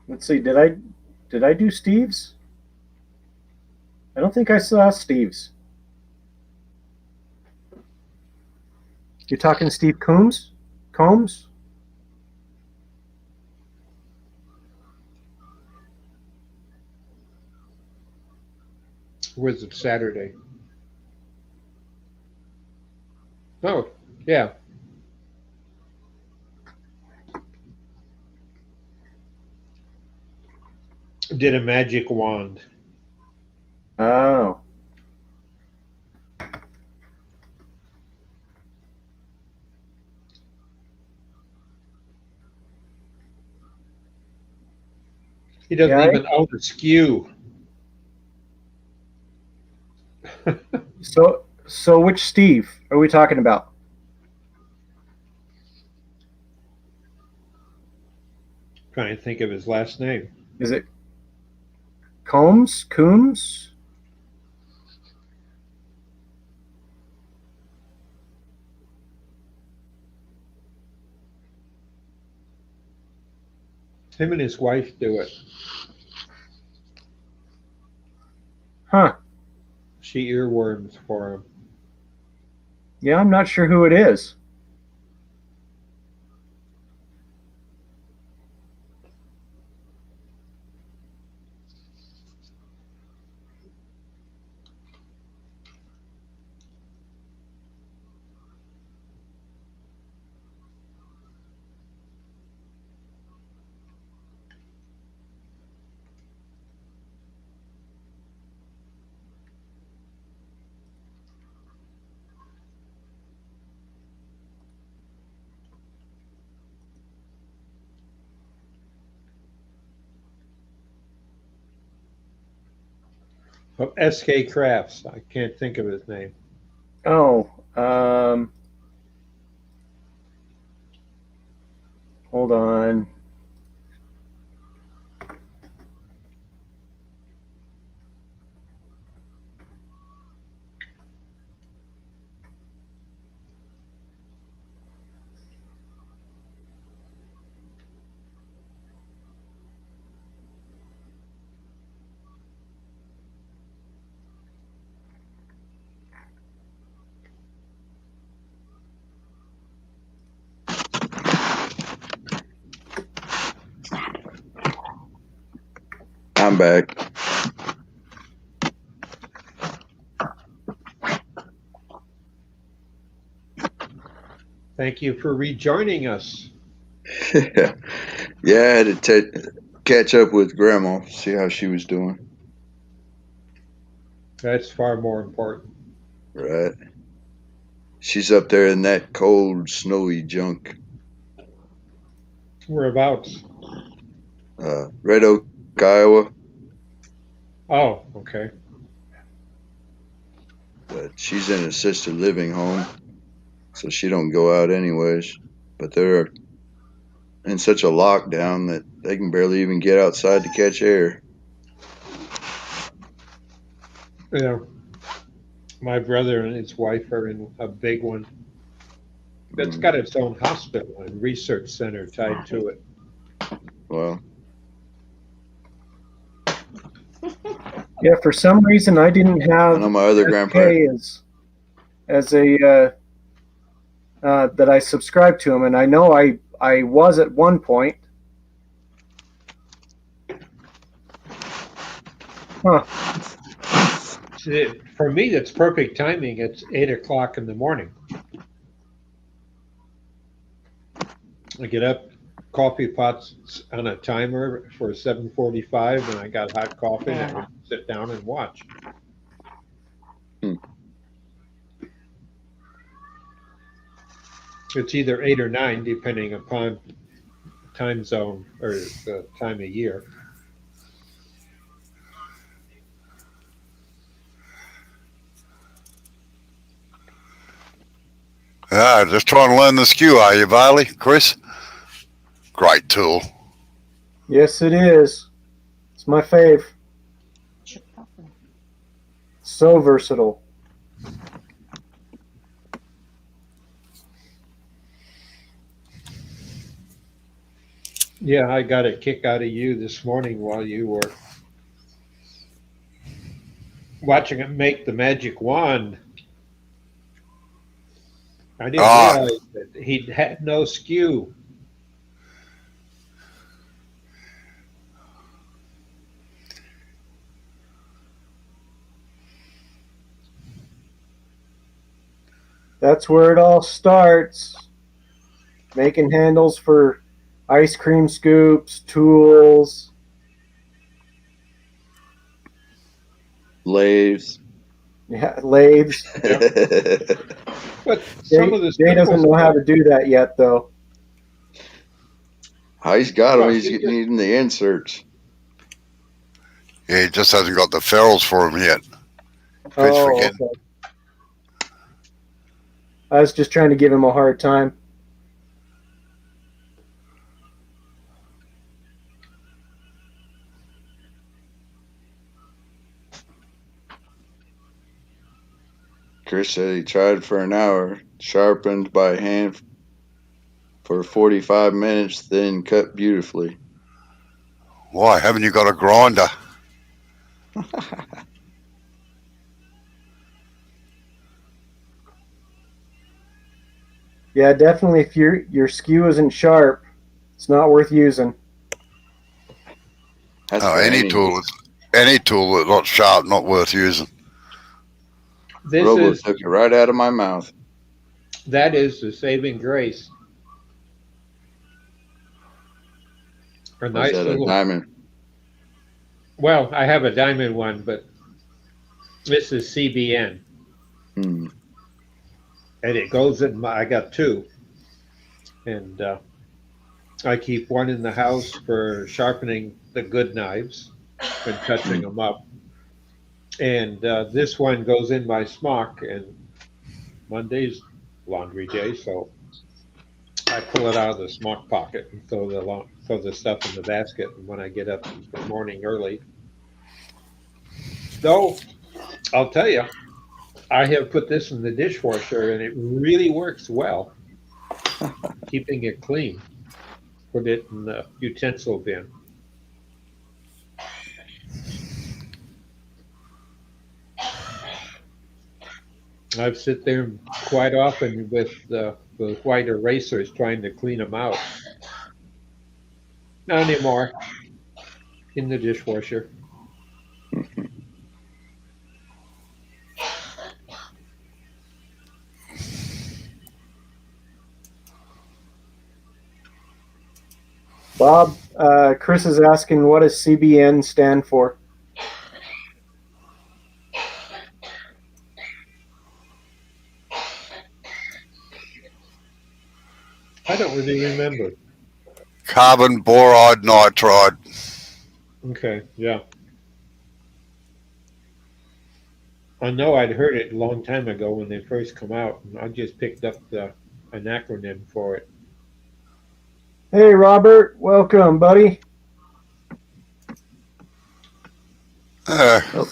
Let's see. Did I do Steve's? I don't think I saw Steve's. You're talking Steve Combs? Combs? Was it Saturday? Oh, yeah. Did a magic wand. Oh. He doesn't even own a skew. So which Steve are we talking about? Trying to think of his last name. Is it Combs? Coombs? Him and his wife do it. Huh. She earworms for him. Yeah, I'm not sure who it is. Oh, S.K. Crafts. I can't think of his name. Oh, hold on. I'm back. Thank you for rejoining us. Yeah, I had to catch up with Grandma, see how she was doing. That's far more important. Right. She's up there in that cold, snowy junk. Whereabouts? Red Oak, Iowa. Oh, okay. But she's in an assisted living home, so she don't go out anyways. But they're in such a lockdown that they can barely even get outside to catch air. Yeah. My brother and his wife are in a big one that's got its own hospital and research center tied to it. Well, Yeah, for some reason I didn't I have know my other grandpa. SK as a that I subscribed to him, and I know I was at one point. Huh. For me, that's perfect timing. It's 8 o'clock in the morning. I get up, coffee pot's on a timer for 7:45, and I got hot coffee, and I sit down and watch. It's either 8 or 9, depending upon time zone or the time of year. Yeah, just trying to learn the skew, are you, Bailey? Chris? Great tool. Yes, it is. It's my fave. So versatile. Yeah, I got a kick out of you this morning while you were watching him make the magic wand. I didn't realize that he had no skew. That's where it all starts. Making handles for ice cream scoops, tools, Lathes. yeah, lathes. But some of the Jay doesn't know how to do that yet, though. He's got them. He's needing the inserts. Yeah, he just hasn't got the ferrules for him yet. Okay. I was just trying to give him a hard time. Chris said he tried for an hour, sharpened by hand for 45 minutes, then cut beautifully. Why, haven't you got a grinder? Yeah, definitely. If your skew isn't sharp, it's not worth using. That's Oh, for any tool that's not sharp, not worth using. Robo took it right out of my mouth. That is the saving grace. A nice Was that little a diamond? Well, I have a diamond one, but this is CBN. Hmm. And it goes in I got two. And I keep one in the house for sharpening the good knives and touching them up. And this one goes in my smock, and Monday's laundry day, so I pull it out of the smock pocket and throw the stuff in the basket. And when I get up in the morning early, though, I'll tell you, I have put this in the dishwasher, and it really works well, keeping it clean. Put it in the utensil bin. I've sit there quite often with white erasers trying to clean them out. Not anymore. In the dishwasher. Bob, Chris is asking, what does CBN stand for? I don't really remember. Carbon boride nitride. Okay, yeah. I know I'd heard it a long time ago when they first come out, and I just picked up an acronym for it. Hey, Robert, welcome, buddy. Hello,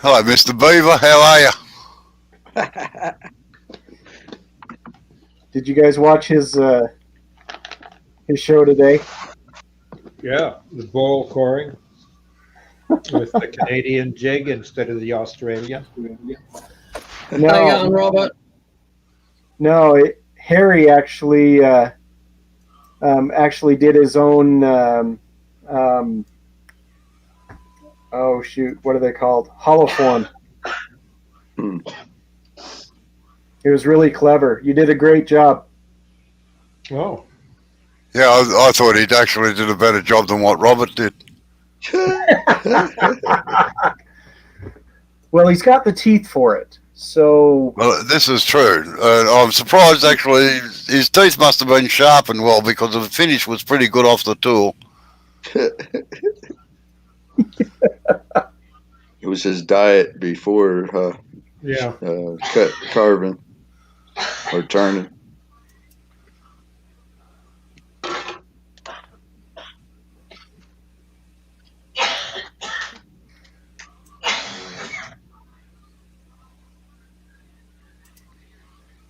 Mr. Beaver. How are you? Did you guys watch his show today? Yeah, the bull coring with the Canadian jig instead of the Australia. How you going, Robert? No, Harry actually actually did his own. Oh shoot, what are they called? Holoform. It was really clever. You did a great job. Oh. Yeah, I thought he'd actually did a better job than what Robert did. Well, he's got the teeth for it. So. Well, this is true. I'm surprised, actually. His teeth must have been sharpened well because the finish was pretty good off the tool. It was his diet before carving or turning.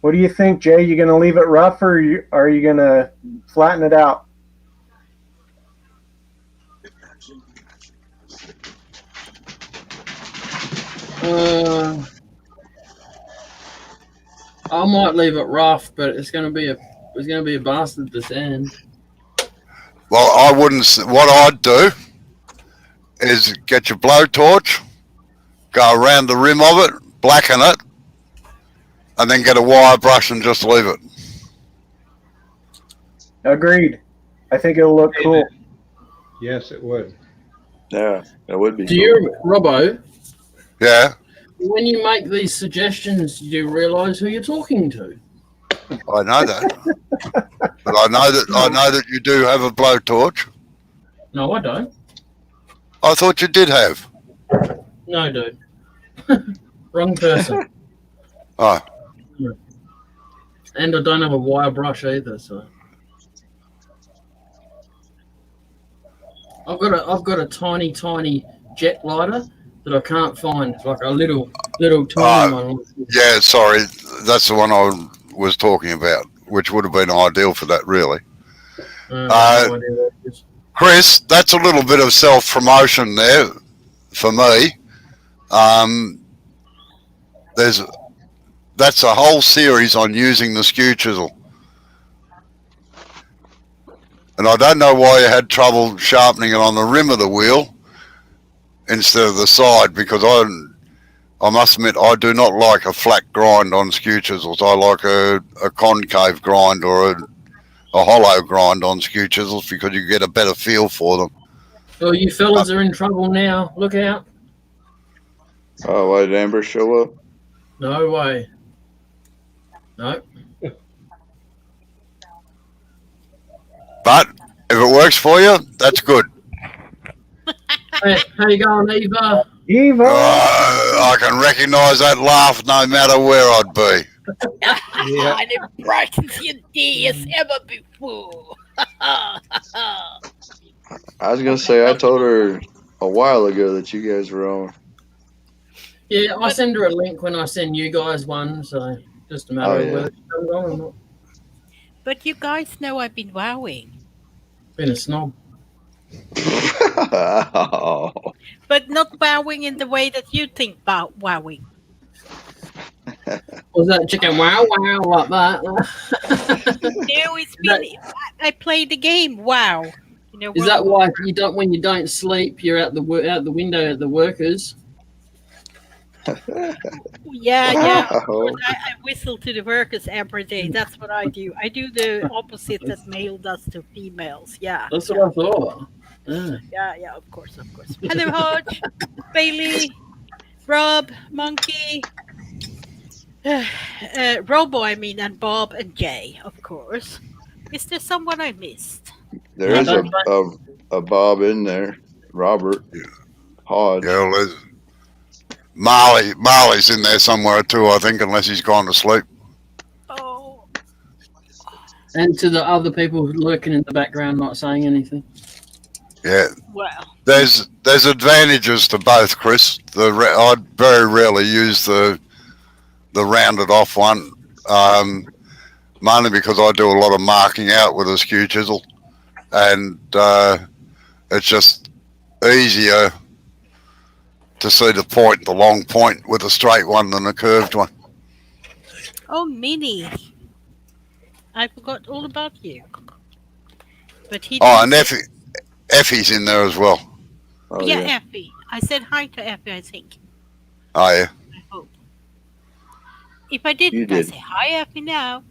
What do you think, Jay? You going to leave it rough, or are you going to flatten it out? I might leave it rough, but it's going to be a bastard to sand. Well, I wouldn't. What I'd do is get your blowtorch, go around the rim of it, blacken it, and then get a wire brush and just leave it. Agreed. I think it'll look cool. Yes, it would. Yeah, that would be. Do you, Robbo? Yeah. When you make these suggestions, do you realise who you're talking to? I know that, but I know that you do have a blowtorch. No, I don't. I thought you did have. No, dude. Wrong person. Oh. And I don't have a wire brush either, so. I've got a tiny jet lighter that I can't find. It's like a little tiny one. Yeah, sorry, that's the one I was talking about, which would have been ideal for that, really. No idea what it is. Chris, that's a little bit of self-promotion there for me. There's that's a whole series on using the skew chisel. And I don't know why you had trouble sharpening it on the rim of the wheel instead of the side, because I must admit I do not like a flat grind on skew chisels. I like a concave grind or a hollow grind on skew chisels because you get a better feel for them. Well, you fellas are in trouble now. Look out. Oh, why did Amber show up? No way. No. But if it works for you, that's good. Hey, how you going, Eva? Eva! I can recognise that laugh no matter where I'd be. Yeah. And it brightens your day as ever before. I was gonna say I told her a while ago that you guys were on. Yeah, I send her a link when I send you guys one, so just a matter of whether it's going on or not. But you guys know I've been wowing. Been a snob. Oh. But not wowing in the way that you think about wowing. Was that chicken wow like that? No, it's been. I played the game. Wow. You know. Is that why you don't, when you don't sleep, you're out the window at the workers? Yeah. Wow. I whistle to the workers every day. That's what I do. I do the opposite that male does to females. Yeah. That's what I thought. Yeah. Of course. Hello, Hodge, Bailey, Rob, Monkey, Robo. I mean, and Bob and Jay, of course. Is there someone I missed? There is a Bob in there. Robert. Hodge. Yeah, Liz. Marley's in there somewhere too, I think, unless he's gone to sleep. Oh. And to the other people lurking in the background, not saying anything. Yeah. Well. There's advantages to both, Chris. I very rarely use the rounded off one, mainly because I do a lot of marking out with a skew chisel, and it's just easier to see the long point with a straight one than a curved one. Oh, Minnie. I forgot all about you. But he. Oh, and Effie's in there as well. Oh, yeah, Effie. I said hi to Effie, I think. Oh, yeah. I hope. If I didn't, I say hi, Effie, now.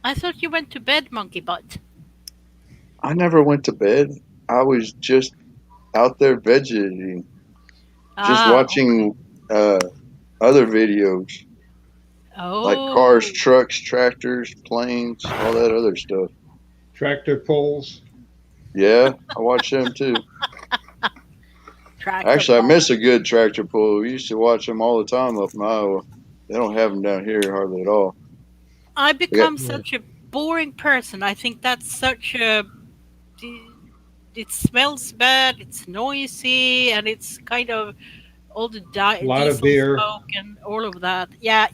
I thought you went to bed, Monkey Butt. I never went to bed. I was just out there vegetating, just watching other videos, like cars, trucks, tractors, planes, all that other stuff. Tractor pulls. Yeah, I watch them too. Actually, I miss a good tractor pull. We used to watch them all the time up in Iowa. They don't have them down here hardly at all. I become such a boring person. I think that's such a... It smells bad, it's noisy, and it's kind of all the lot of diesel beer smoke and all of that. Yeah.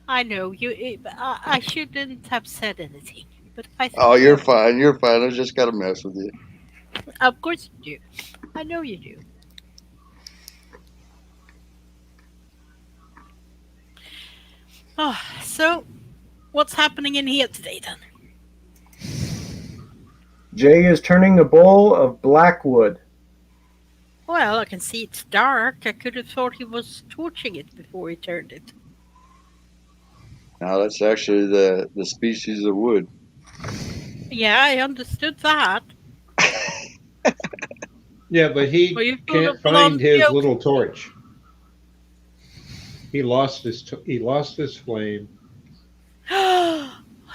I know you. I shouldn't have said anything, but I. Oh, you're fine. You're fine. I just gotta mess with you. Of course you do. I know you do. Oh, so what's happening in here today then? Jay is turning a bowl of Blackwood. Well, I can see it's dark. I could have thought he was torching it before he turned it. Now that's actually the species of wood. Yeah, I understood that. Yeah, but he can't find his little torch. He lost his flame.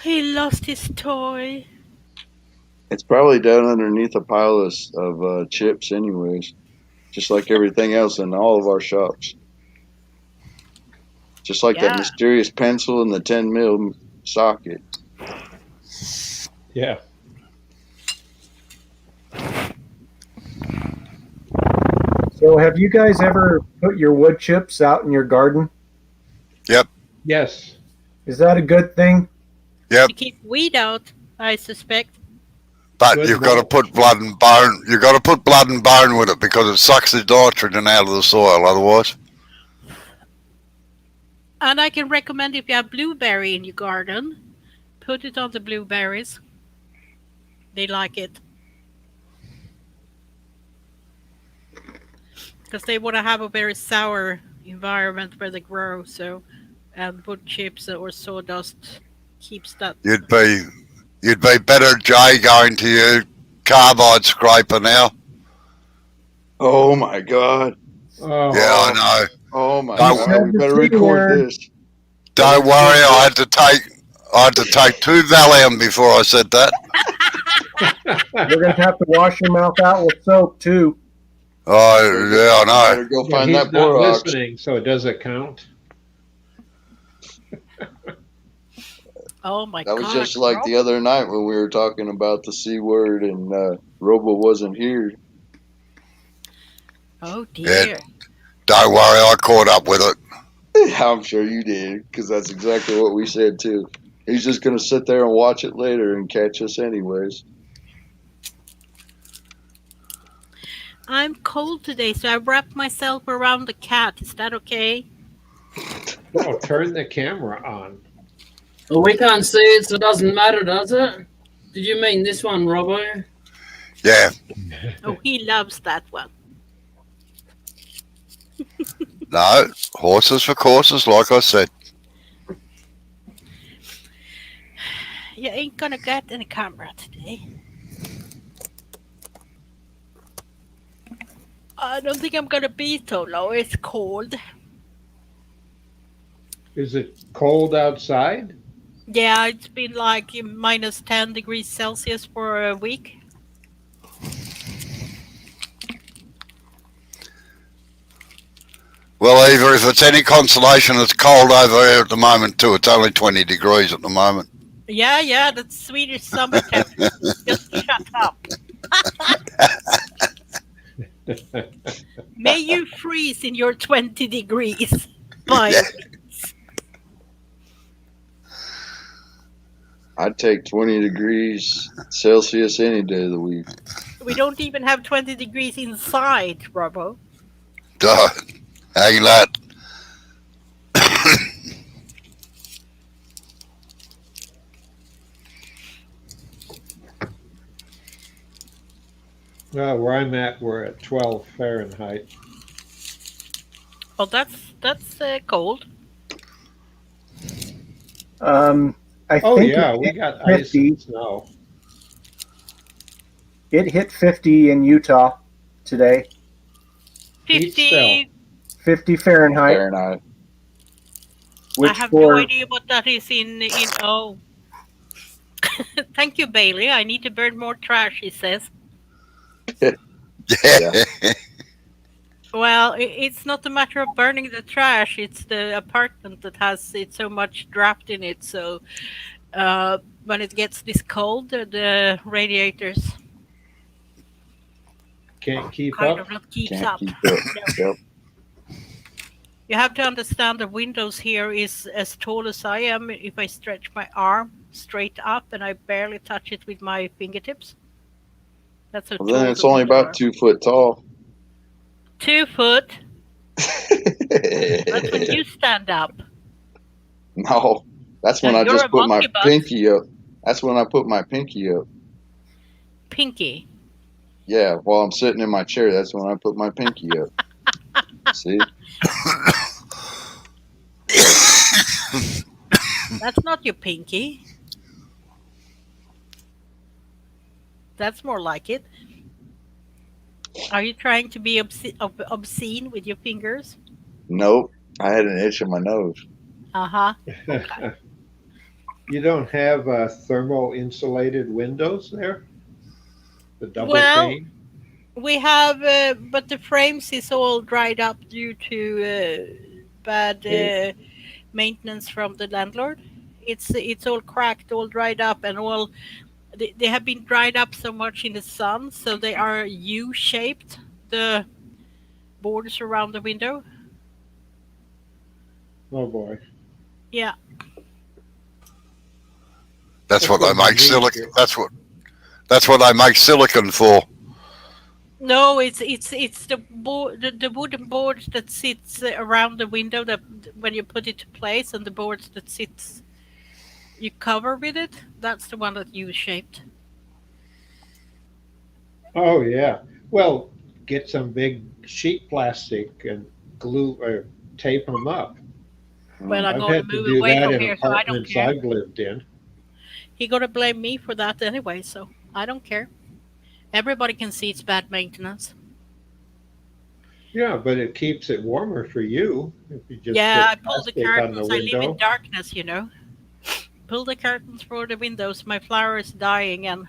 He lost his toy. It's probably down underneath a pile of chips anyways, just like everything else in all of our shops. Just like that mysterious pencil in the 10 mil socket. Yeah. So have you guys ever put your wood chips out in your garden? Yep. Yes. Is that a good thing? Yep. To keep weed out, I suspect. But Good you've got to mulch. put blood and bone. You've got to put blood and bone with it because it sucks the nitrogen out of the soil. Otherwise, And I can recommend if you have blueberry in your garden, put it on the blueberries. They like it. Because they want to have a very sour environment where they grow. So, and wood chips or sawdust keeps that. you'd be better, Jay, going to your carbide scraper now. Oh my God. Oh, Yeah, I know. Oh my Don't- God. We better record this. Don't worry, I had to take 2 Valium before I said that. You're going to have to wash your mouth out with soap too. Oh, yeah, I know. Better go yeah, find he's that not borax. listening, so it doesn't count. Oh my That god. was just like the other night when we were talking about the C word and Robo wasn't here. Oh dear. Don't worry, I caught up with it. I'm sure you did, because that's exactly what we said too. He's just going to sit there and watch it later and catch us anyways. I'm cold today, so I wrapped myself around the cat. Is that okay? Oh, turn the camera on. Well, we can't see it, so it doesn't matter, does it? Did you mean this one, Robbo? Yeah, Oh, he loves that one. no, horses for courses, like I said. You ain't gonna get any camera today. I don't think I'm gonna be so low. It's cold. Is it cold outside? Yeah, it's been like minus 10 degrees Celsius for a week. Well, Eva, if it's any consolation, it's cold over here at the moment too. It's only 20 degrees at the moment. Yeah, that's Swedish summer temperature. Just shut up. May you freeze in your 20 degrees. Bye. Yeah. I'd take 20 degrees Celsius any day of the week. We don't even have 20 degrees inside, Robo. Duh. Hang that. Well, where I'm at, we're at 12 Fahrenheit. Oh, that's cold. I Oh, think yeah, it we hit got ice 50. and snow. It hit 50 in Utah today. Heat 50. 50 Fahrenheit. Fahrenheit. Which I have for no idea what that is in oh. Thank you, Bailey. I need to burn more trash, he says. Yeah. Well, it's not a matter of burning the trash. It's the apartment that has it so much draft in it. So when it gets this cold, the radiators Can't keep kind up. of not keeps Can't up. keep up. Yep. You have to understand the windows here is as tall as I am. If I stretch my arm straight up and I barely touch it with my fingertips. That's how Well, tall then it's the only windows about are. 2 foot tall. 2 foot. That's when you stand up. No, that's when No, I you're just a put my monkey butt. pinky up. That's when I put my pinky up. Pinky. Yeah, while I'm sitting in my chair, that's when I put my pinky up. See? That's not your pinky. That's more like it. Are you trying to be obscene with your fingers? Nope. I had an itch in my nose. Uh-huh. You don't have thermal insulated windows there? The double Well, pane? we have, but the frames is all dried up due to bad maintenance from the landlord. It's all cracked, all dried up, and all they have been dried up so much in the sun, so they are U-shaped. The borders around the window. Oh boy. Yeah. That's what they what we make need silicon. here. That's what That's what they make silicon for. No, it's the board, the wooden boards that sits around the window that when you put it to place, and the boards that sits you cover with it. That's the one that you shaped. Oh yeah. Well, get some big sheet plastic and glue or tape them up. Well, I'm I've going to had to move do away that from in here, so I don't apartments care. I've lived in. He gonna blame me for that anyway, so I don't care. Everybody can see it's bad maintenance. Yeah, but it keeps it warmer for you if you just Yeah, I put pulled the plastic on the curtains. I live in window. darkness, you know. Pull the curtains for the windows. My flower is dying, and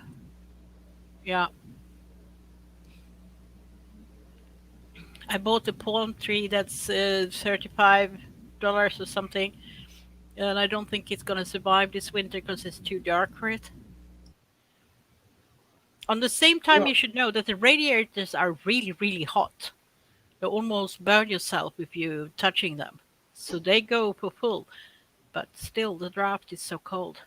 yeah, I bought a palm tree that's $35 or something, and I don't think it's gonna survive this winter because it's too dark for it. On the same time, you Well, should know that the radiators are really, really hot. You almost burn yourself if you're touching them. So they go for full, but still the draft is so cold.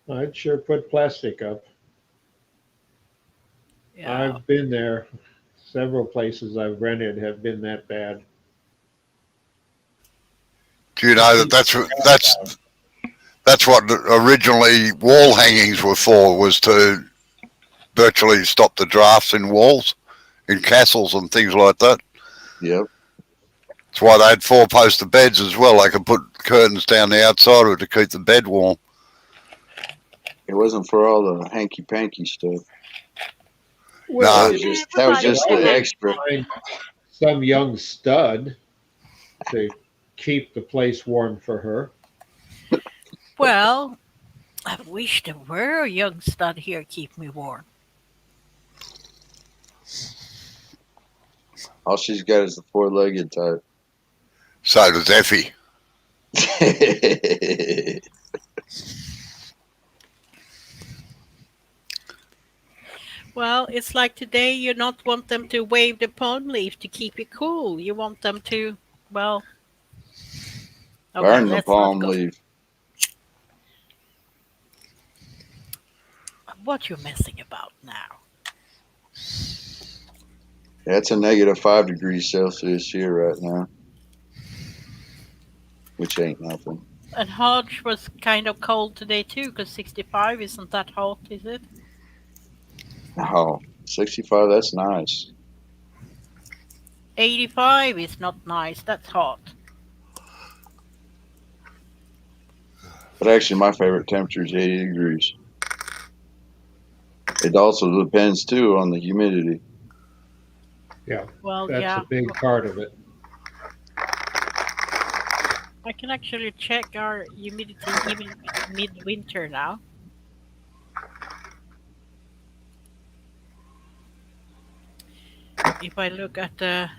I'd sure put plastic up. Yeah. I've been there. Several places I've rented have been that bad. Do you The know that heat that's what originally wall hangings were for? Was to virtually stop the drafts in walls, in castles and things like that. Yep. That's why they had four-poster beds as well. They could put curtains down the outside of it to keep the bed warm. It wasn't for all the hanky panky stuff. well, No, it, That was Everybody you just can could the have always extra. find some young stud to keep the place warm for her. well, I wish there were a young stud here keep me warm. All she's got is the four-legged type. so does Effie. Well, it's like today you not want them to wave the palm leaf to keep you cool. You want them to, well, okay, Burn the let's not palm go. leaf. What you messing about now? That's a -5 degrees Celsius here right now, which ain't nothing. And Hodge was kind of cold today too, because 65 isn't that hot, is it? Oh, 65, that's nice. 85 is not nice, that's hot. But actually, my favorite temperature is 80 degrees. It also depends, too, on the humidity. Yeah, Well, that's yeah. a big part of it. I can actually check our humidity even midwinter now. If I look at the,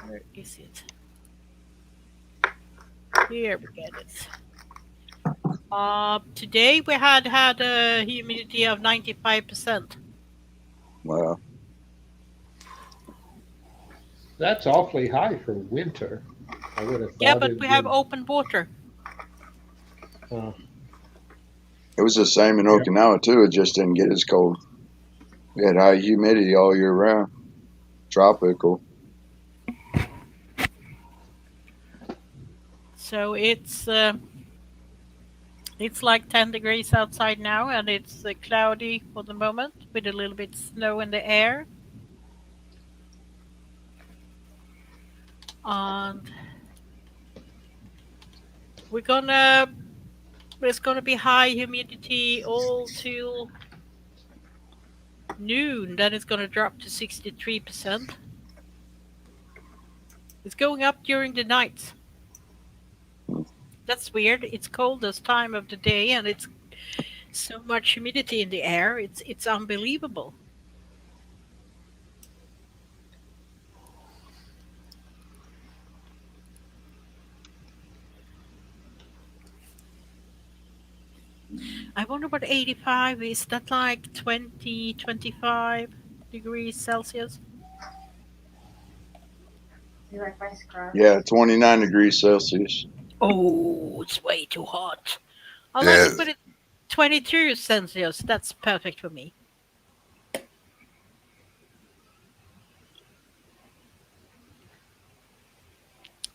where is it? Here we get it. Today we had a humidity of 95%. Wow. That's awfully high for winter. I would have Yeah, thought but it'd we have been. open water. Uh, It was the same in yeah. Okinawa, too. It just didn't get as cold. We had high humidity all year round. Tropical. So it's like 10 degrees outside now, and it's cloudy for the moment with a little bit snow in the air. And it's gonna be high humidity all till noon. Then it's gonna drop to 63%. It's going up during the night. That's weird. It's coldest time of the day, and it's so much humidity in the air. It's unbelievable. I wonder what 85 is. That like 20, 25 degrees Celsius? You like my scrub? Yeah, 29 degrees Celsius. Oh, it's way too hot. I like to put it 22 Celsius. That's perfect for me.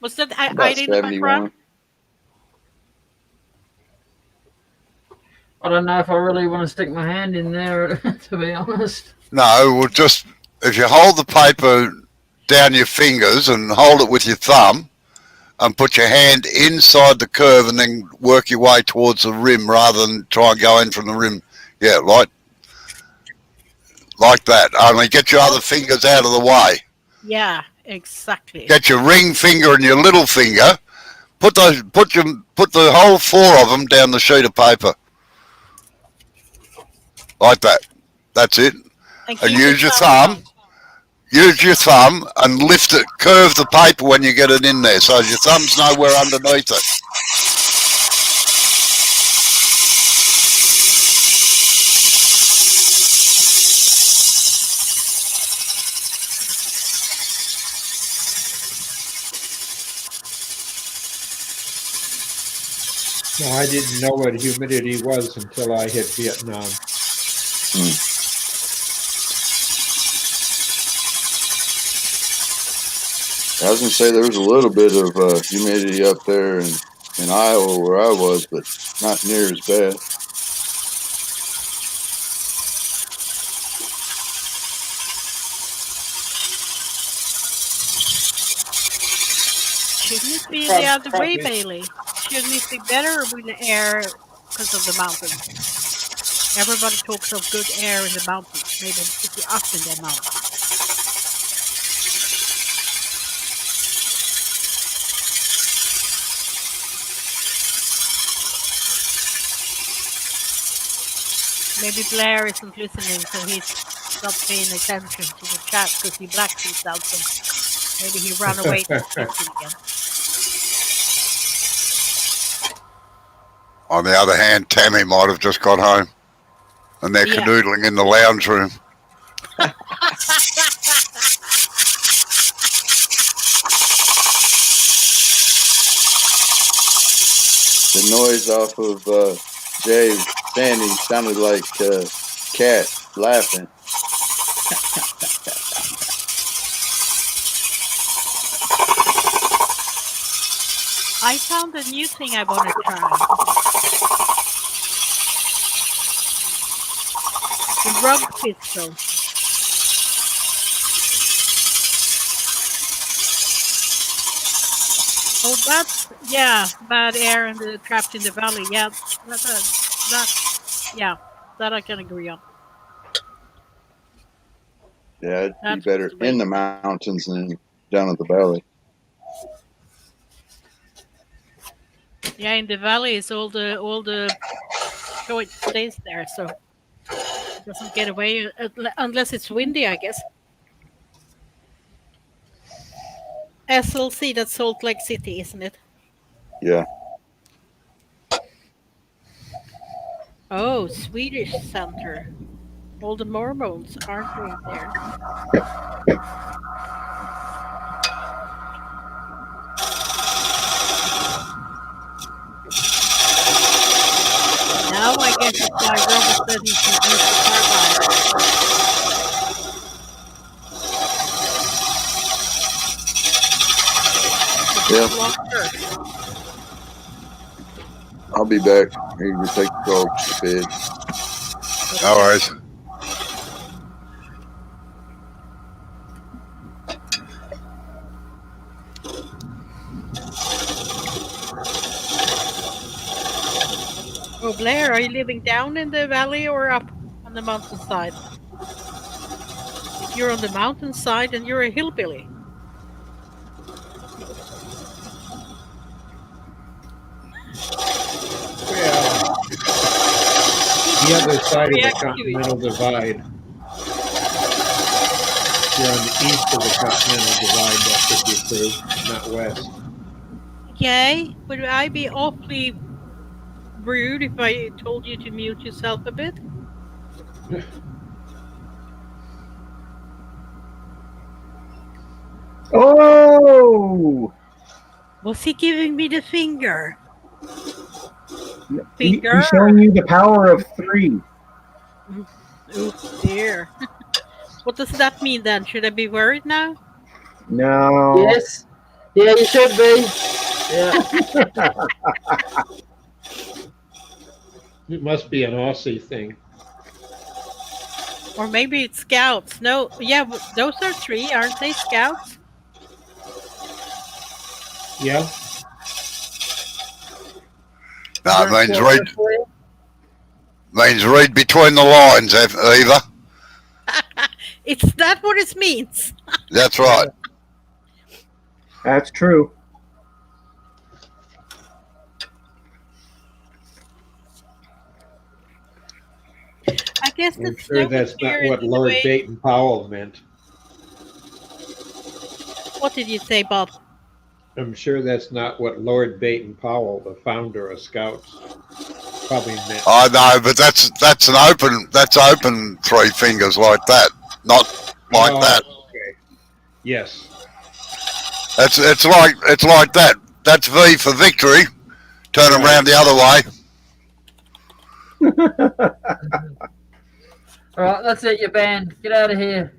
Was that About I in the 71. background? I don't know if I really want to stick my hand in there, to be honest. No, well, just if you hold the paper down your fingers and hold it with your thumb and put your hand inside the curve and then work your way towards the rim rather than try and go in from the rim. Yeah, like that. Only get your other fingers out of the way. Yeah, exactly. Get your ring finger and your little finger. Put the whole four of them down the sheet of paper. Like that. That's it. And And keep use your thumb thumb. Use your thumb and lift it, curve the paper when you get it in there so your thumb's nowhere underneath it. No, I didn't know what humidity was until I hit Vietnam. I was gonna say there was a little bit of humidity up there in Iowa where I was, but not near as bad. Shouldn't it be the other way, Bailey? Shouldn't it be better with the air because of the mountains? Everybody talks of good air in the mountains. Maybe if you're up in the mountains. Maybe Blair isn't listening, so he's not paying attention to the chat because he blackfeets out. So maybe he ran away to the kitchen again. On the other hand, Tammy might have just got home and they're canoodling in the lounge room. The noise off of Jay Sandy sounded like cat laughing. I found a new thing I want to try. The rug pistol. Oh, that's, bad air and trapped in the valley. Yeah, that I can agree on. Yeah, it'd be better in the mountains than down at the valley. Yeah, in the valley, it's all the so it stays there, so it doesn't get away unless it's windy, I guess. SLC, that's Salt Lake City, isn't it? Yeah. Oh, Swedish Center. All the Mormons aren't they there? Now I guess it's why Robert said he should use the carbine. Yeah. I'll be back. Maybe we'll take the dogs to bed. No worries. Oh, Blair, are you living down in the valley or up on the mountainside? If you're on the mountainside, then you're a hillbilly. Yeah. The other side of the Continental Divide. If you're on the east of the Continental Divide, that could be true, not west. Okay, would I be awfully rude if I told you to mute yourself a bit? Oh! Was he giving me the finger? Finger. He's showing you the power of 3. Oh dear. What does that mean then? Should I be worried now? No. Yes. Yeah, you should be. Yeah. It must be an Aussie thing. Or maybe it's scouts. No, yeah, those are 3, aren't they? Scouts? Yeah. No, it means read between the lines, Eva. Is that what it means? That's right. That's true. I guess I'm the sure that's not what Lord Baden-Powell meant. What did you say, Bob? I'm sure that's not what Lord Baden-Powell, the founder of Scouts, probably meant. I know, but that's open 3 fingers like that, not like that. Okay. Yes. It's like that. That's V for victory. Turn them around the other way. All right, that's it. You're banned. Get out of here.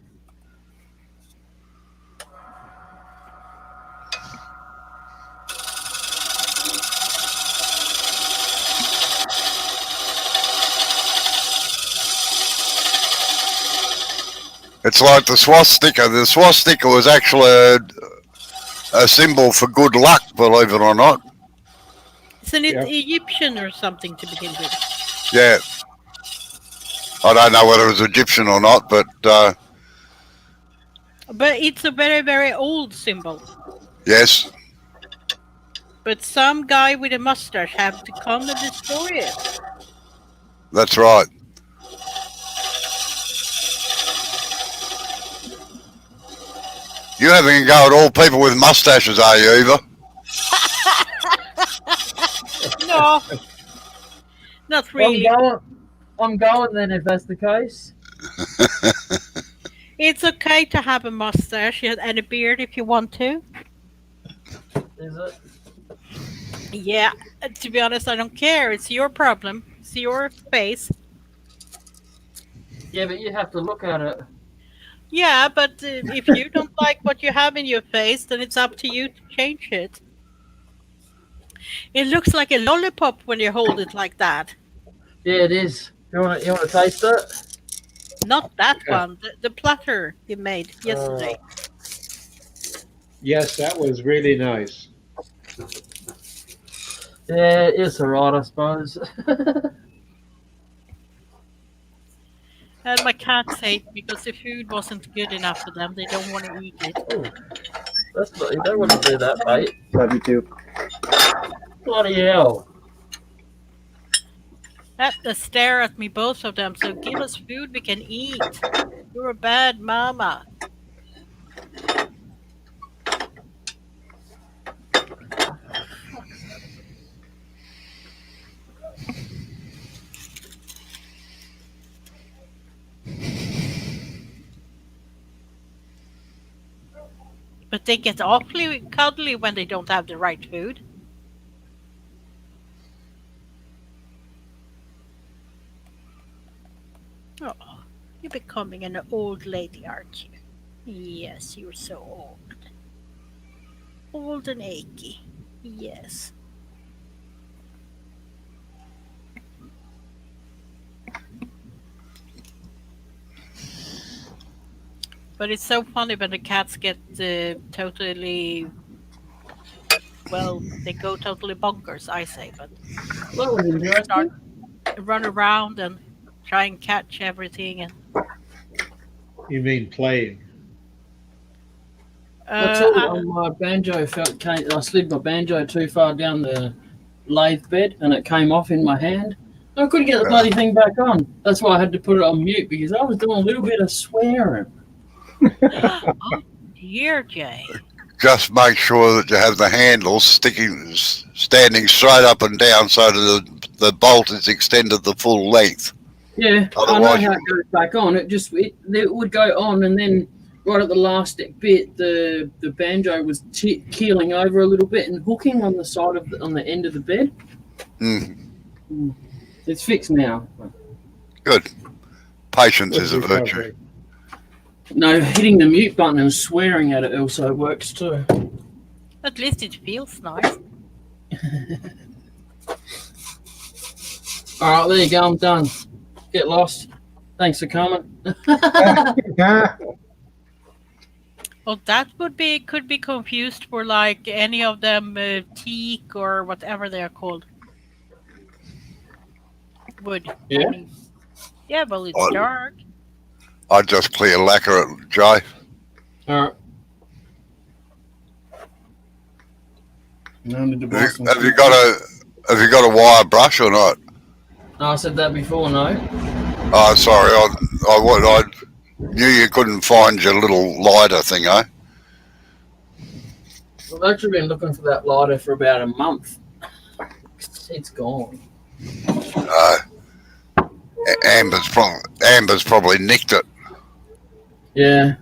It's like the swastika. The swastika was actually a symbol for good luck, believe it or not. Isn't it Egyptian or something to begin with? Yeah. I don't know whether it was Egyptian or not, but it's a very, very old symbol. yes. But some guy with a mustache have to come and destroy it. That's right. You having a go at all people with mustaches, are you, Eva? No. Not really. I'm going then, if that's the case. It's okay to have a mustache and a beard if you want to. Is it? Yeah, to be honest, I don't care. It's your problem. It's your face. Yeah, but you have to look at it. Yeah, but if you don't like what you have in your face, then it's up to you to change it. It looks like a lollipop when you hold it like that. Yeah, it is. You want to taste it? Not that one. The platter you made yesterday. Yes, that was really nice. Yeah, it's alright, I suppose. And my cats hate because the food wasn't good enough for them. They don't want to eat it. They wouldn't do that, mate. Love you too. Bloody hell. They stare at me, both of them. So give us food we can eat. You're a bad mama. But they get awfully cuddly when they don't have the right food. Oh, you're becoming an old lady, aren't you? Yes, you're so old. Old and achy. Yes. But it's so funny when the cats get totally, well, they go totally bonkers, I say, but they start run around and try and catch everything. And You mean playing? That's all on my banjo. I slid my banjo too far down the lathe bed and it came off in my hand. I couldn't get the bloody thing back on. That's why I had to put it on mute because I was doing a little bit of swearing. Oh, dear, Jay. Just make sure that you have the handles standing straight up and down so that the bolt is extended the full length. Yeah, otherwise, I know how it goes back on. It would go on, and then right at the last bit, the banjo was keeling over a little bit and hooking on the side on the end of the bed. Mm. It's fixed now. Good. Patience Good is a virtue. recovery. No, hitting the mute button and swearing at it also works too. At least it feels nice. All right, there you go. I'm done. Get lost. Thanks for coming. Well, that could be confused for like any of them teak or whatever they are called. Wood. Yeah? I mean. Yeah, well, it's Oh. dark. I'd just clear lacquer it, Jay. All right. No need to buy some- Have you got a wire brush or not? No, I said that before. No. Oh, sorry. I knew you couldn't find your little lighter thing, eh? I've actually been looking for that lighter for about a month. It's gone. Amber's probably nicked it. Yeah.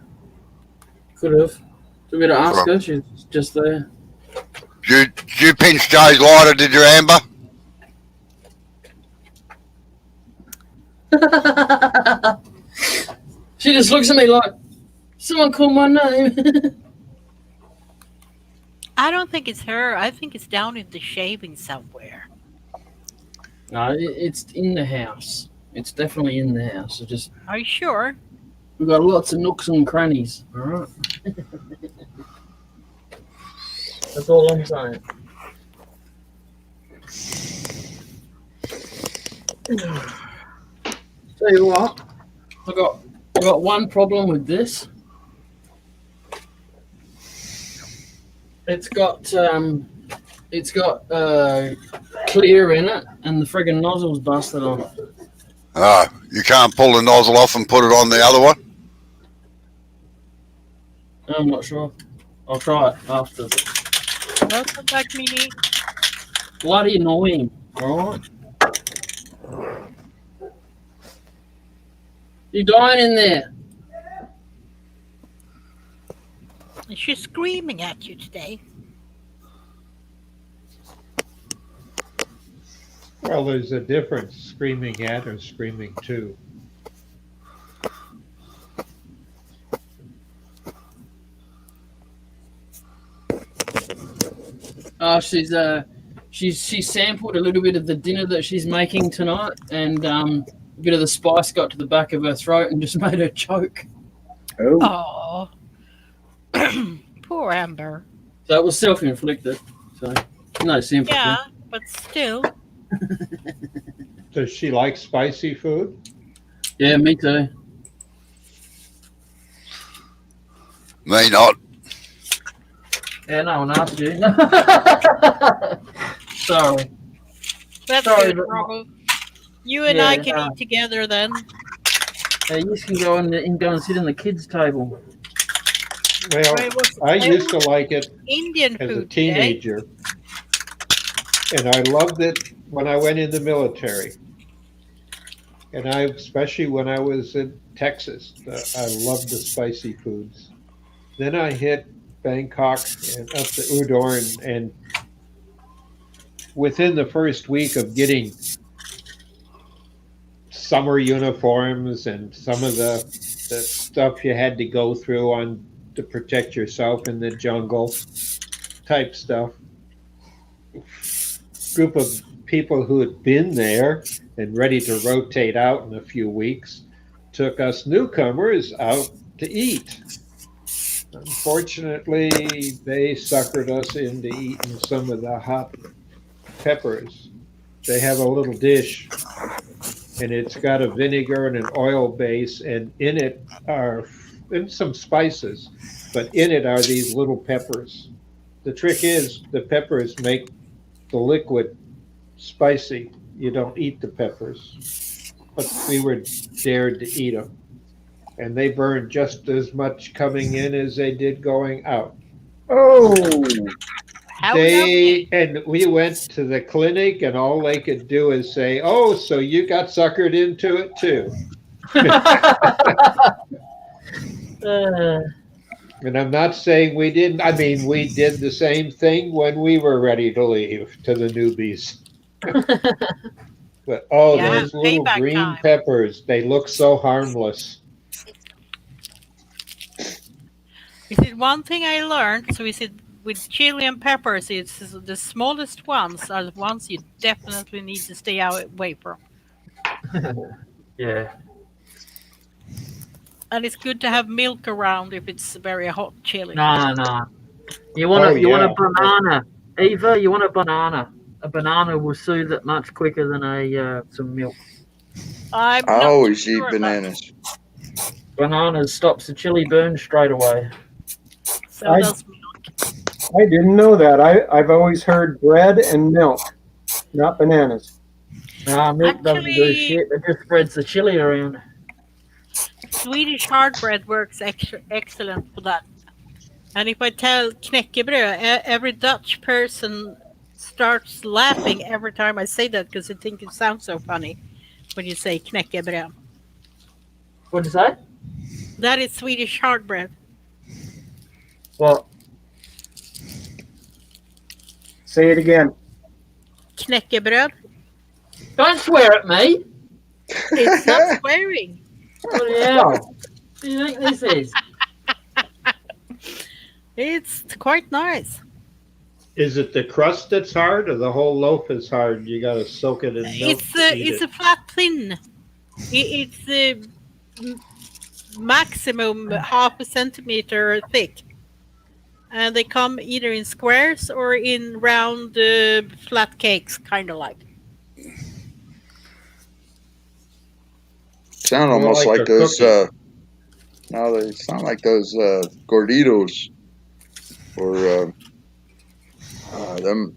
Could have. Do we to ask her? She's just there. Did you pinch Jay's lighter, did you, Amber? She just looks at me like, someone called my name. I don't think it's her. I think it's down in the shaving somewhere. No, it's in the house. It's definitely in the house. It just Are you sure? we've got lots of nooks and crannies. All right. That's all I'm saying. Tell you what, I got one problem with this. It's got clear in it, and the friggin' nozzle's busted on it. You can't pull the nozzle off and put it on the other one? I'm not sure. I'll try it after. Welcome back, Mimi. Bloody annoying. All right. You dying in there? Is she screaming at you today? Well, there's a difference, screaming at or screaming to. She sampled a little bit of the dinner that she's making tonight, and a bit of the spice got to the back of her throat and just made her choke. Oh. Oh, poor Amber. So it was self-inflicted. So no sympathy. Yeah, but still. Does she like spicy food? Yeah, me too. Me not. Yeah, no one asked you. Sorry. That's Sorry, good, but- Robo. You and I Yeah, can eat together then. You can go and go and sit in the kids' table. Well, It was I used to like it Indian as a food today. teenager, and I loved it when I went in the military. And especially when I was in Texas, I loved the spicy foods. Then I hit Bangkok and up to Udon, and within the first week of getting summer uniforms and some of the stuff you had to go through to protect yourself in the jungle type stuff, group of people who had been there and ready to rotate out in a few weeks took us newcomers out to eat. Unfortunately, they suckered us into eating some of the hot peppers. They have a little dish, and it's got a vinegar and an oil base, and in it are some spices, but in it are these little peppers. The trick is the peppers make the liquid spicy. You don't eat the peppers, but we were dared to eat them. And they burned just as much coming in as they did going out. Oh. How lovely. And we went to the clinic, and all they could do is say, "Oh, so you got suckered into it too." And I'm not saying we didn't. I mean, we did the same thing when we were ready to leave to the newbies. But oh, Yeah, those little payback green time. peppers, they look so harmless. Is it one thing I learned? So is it with chili and peppers? It's the smallest ones are the ones you definitely need to stay away from. Yeah. And it's good to have milk around if it's very hot chili. No. You Oh, want a yeah. banana, Eva. You want a banana. A banana will soothe it much quicker than some milk. I'm I not always sure eat of that. bananas. Bananas stops the chili burn straight away. So I- does milk. I didn't know that. I've always heard bread and milk, not bananas. Nah, milk doesn't do Actually, shit. It just spreads the chili around. Swedish hard bread works excellent for that. And if I tell knäckebröd, every Dutch person starts laughing every time I say that because they think it sounds so funny when you say knäckebröd. What'd you say? That is Swedish hard bread. What? Say it again. Knäckebröd. Don't swear at me. It's not swearing. What the hell? What do you think this is? It's quite nice. Is it the crust that's hard or the whole loaf is hard? You got to soak it in milk. It's a flat thin. It's maximum half a centimeter thick. And they come either in squares or in round flat cakes, kind of like. Sound More almost like like a those. cookie. No, they sound like those gorditos, or them.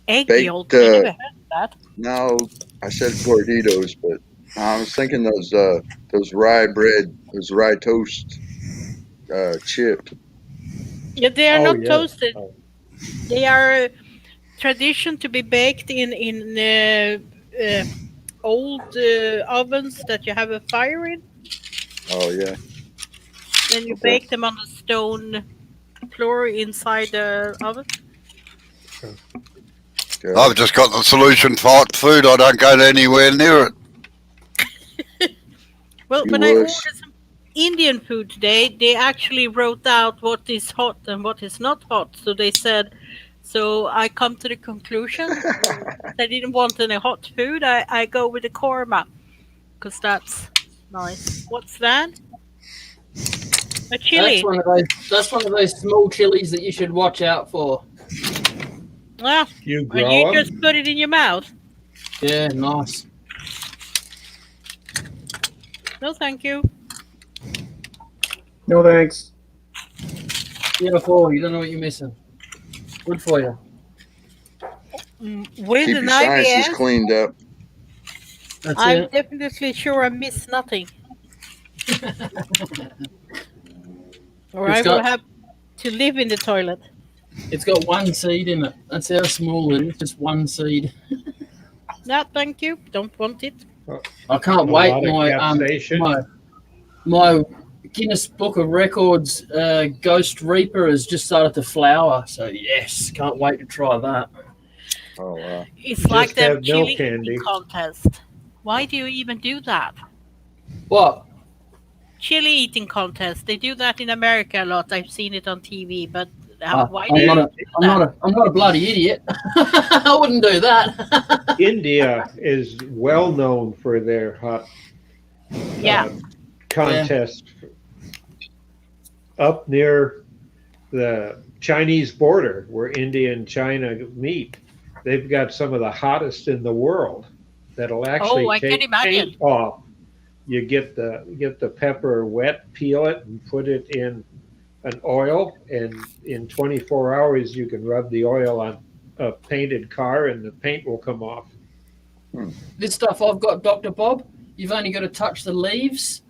Egg Baked, yolk. I never heard that. No, I said gorditos, but I was thinking those rye bread, those rye toast chips. Yeah, they are Oh, not yeah. toasted. Oh. They are tradition to be baked in old ovens that you have a fire in. Oh yeah. Then you Okay. bake them on the stone floor inside the oven. Good. I've just got the solution for hot food. I don't go anywhere near it. Well, You when I would. ordered some Indian food today, they actually wrote out what is hot and what is not hot. So they said, so I come to the conclusion I didn't want any hot food. I go with the korma because that's nice. What's that? A chili. That's one of those small chilies that you should watch out for. Ah, You and grow you 'em? just put it in your mouth. Yeah, nice. No, thank you. No thanks. Beautiful. You don't know what you're missing. Good for you. With Keep an your sinuses IBS, cleaned up. That's I'm it. definitely sure I miss nothing. Or It's I will got- have to live in the toilet. It's got one seed in it. That's how small it is. Just one seed. No, thank you. Don't want it. I can't A wait. lot of capsaicin. My Guinness Book of Records Ghost Reaper has just started to flower. So yes, can't wait to try that. Oh wow. It's Just like the have milk chili candy. eating contest. Why do you even do that? What? Chili eating contest. They do that in America a lot. I've seen it on TV, but why do I'm you not do that? I'm not a bloody idiot. I wouldn't do that. India is well known for their hot Yeah. contest. Up near the Chinese border where India and China meet, they've got some of the hottest in the world that'll actually I can take imagine. paint off. You get the pepper wet, peel it, and put it in an oil, and in 24 hours you can rub the oil on a painted car and the paint will come off. This stuff I've got, Dr. Bob, you've only got to touch the leaves,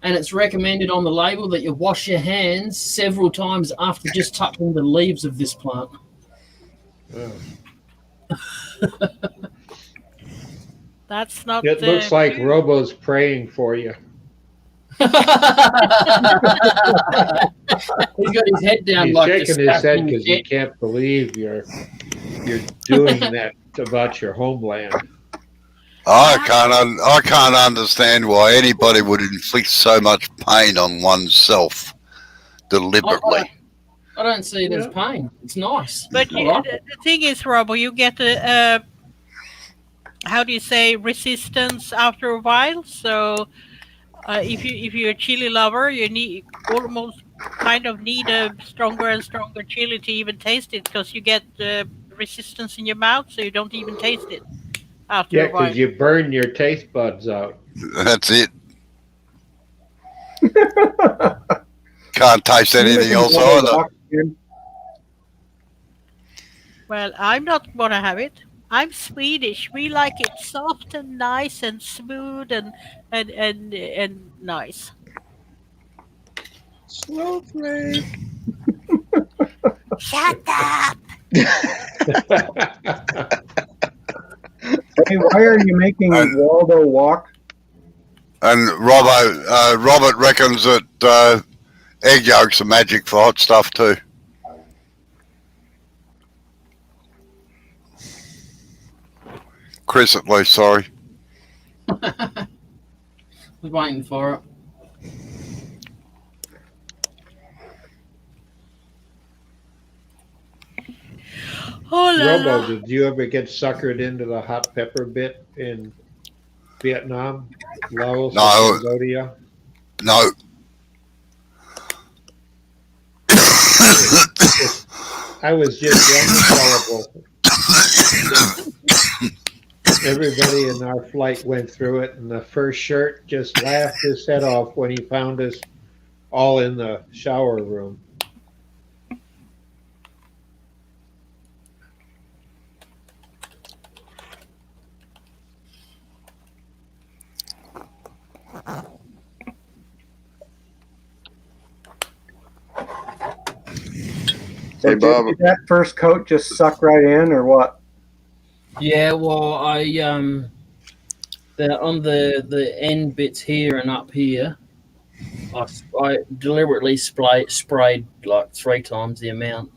and it's recommended on the label that you wash your hands several times after just touching the leaves of this plant. That's not. It looks like true. Robo's praying for you. He's got his head down He's like shaking his head disgusting because he shit. can't believe you're doing that about your homeland. I can't understand why anybody would inflict so much pain on oneself deliberately. I don't see it as pain. It's nice. But I like it. the thing is, Robo, you get how do you say, resistance after a while. So if you're a chili lover, you need almost kind of need a stronger and stronger chili to even taste it, because you get resistance in your mouth, so you don't even taste it after Yeah, a while. because you burn your taste buds out. That's it. Can't taste anything else either. Well, I'm not gonna have it. I'm Swedish. We like it soft and nice and smooth and nice. Snowflake. Shut up! Hey, why are you making Waldo walk? And Robert reckons that egg yolks are magic for hot stuff too. Chris, at least, sorry. I was waiting for it. Oh, la, Robo, la. did you ever get suckered into the hot pepper bit in Vietnam, Laos, No. and Cambodia? No. I was just young and gullible. Everybody in our flight went through it, and the first shirt just laughed his head off when he found us all in the shower room. So Hey, Bob. did that first coat just suck right in, or what? Yeah, well, I the on the end bits here and up here, I deliberately sprayed like 3 times the amount.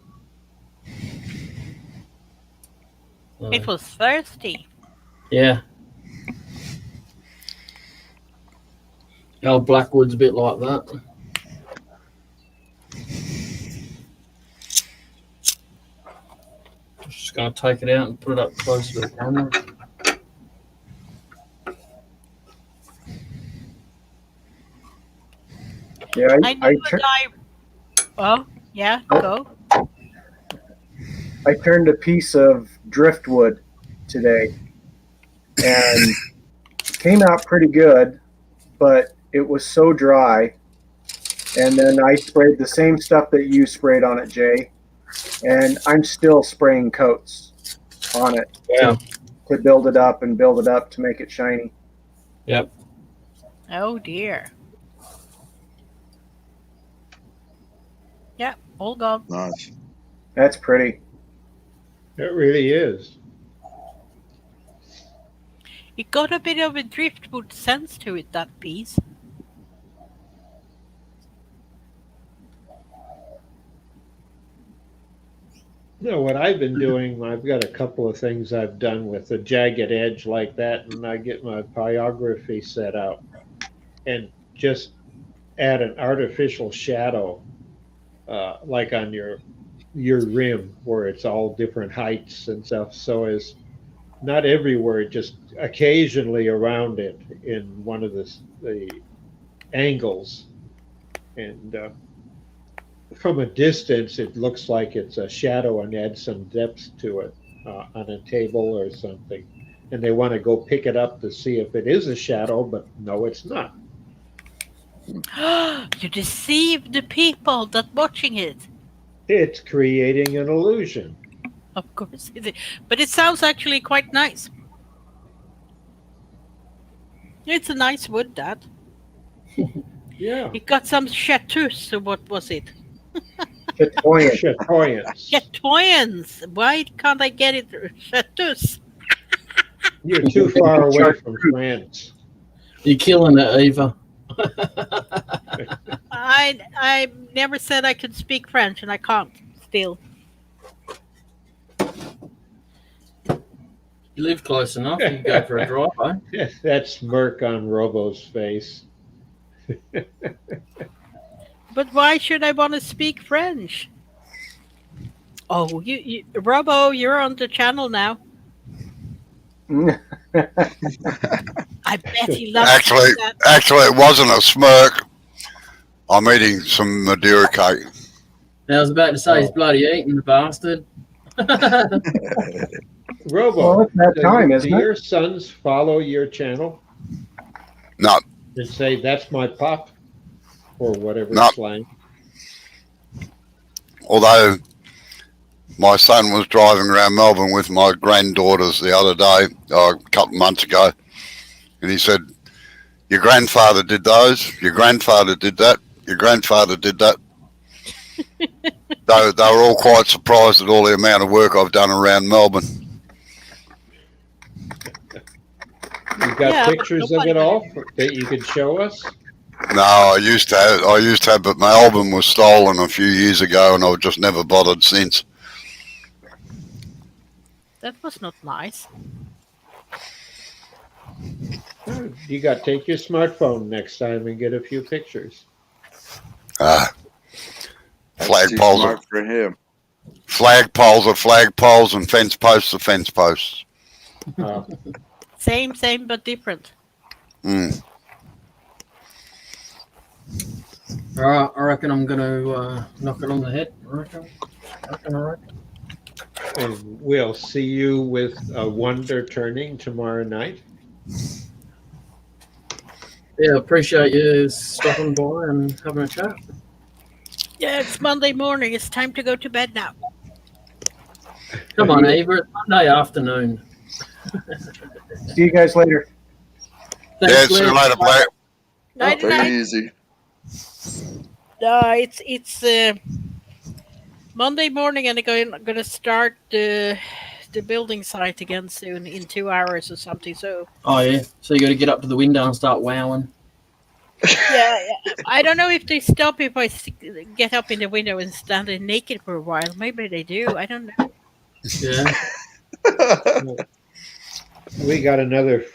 So, It was thirsty. yeah. Old Blackwood's a bit like that. Just gonna take it out and put it up close to the camera. Yeah, I knew a guy. Oh, yeah, go. I turned a piece of driftwood today, and came out pretty good, but it was so dry. And then I sprayed the same stuff that you sprayed on it, Jay, and I'm still spraying coats on it to build it up and build it up to make it shiny. Yep. Oh dear. Yep, all gone. Nice. That's pretty. It really is. It got a bit of a driftwood sense to it, that piece. You know, what I've been doing, I've got a couple of things I've done with a jagged edge like that, and I get my pyrography set out and just add an artificial shadow, like on your rim, where it's all different heights and stuff. So as not everywhere, just occasionally around it in one of the angles, and from a distance, it looks like it's a shadow, and add some depth to it on a table or something. And they want to go pick it up to see if it is a shadow, but no, it's not. You deceive the people that watching it. It's creating an illusion. Of course it is. But it sounds actually quite nice. It's a nice wood, that. Yeah. It got some chartreuse, so what was it? Chatoyance. Chatoyance. Why can't I get it? Chartreuse. You're too far away from France. You're killing it, Eva. I never said I could speak French, and I can't still. You live close enough. You can go for a drive, eh? That smirk on Robo's face. But why should I want to speak French? Oh, Robo, you're on the channel now. I bet he loves that. Actually, it wasn't a smirk. I'm eating some Madeira cake. I was about to say he's bloody eating, the bastard. Robo, Well, it's that time, isn't do it? your sons follow your channel No, and say, that's my pop? Or whatever No. slang? although my son was driving around Melbourne with my granddaughters the other day, a couple of months ago, and he said, your grandfather did those, your grandfather did that, your grandfather did that. They were all quite surprised at all the amount of work I've done around Melbourne. You got pictures of it all that you could show us? No, I used to have, but my album was stolen a few years ago, and I've just never bothered since. That was not nice. You got to take your smartphone next time and get a few pictures. That's too Flagpoles smart for him. are flagpoles, and fence posts are fence posts. Same, but different. Mm. All right, I reckon I'm going to knock it on the head. I reckon. And we'll see you with a Wonder Turning tomorrow night. Yeah, appreciate you stopping by and having a chat. Yeah, it's Monday morning. It's time to go to bed now. Come on, Eva. It's Monday afternoon. See you guys later. Thanks, See you Liz. later, Black. Night, Take night. it easy. It's Monday morning, and I'm gonna start the building site again soon in 2 hours or something. So Oh, yeah. So you got to get up to the window and start wowing. yeah, I don't know if they stop if I get up in the window and stand there naked for a while. Maybe they do. I don't know. Yeah. We got another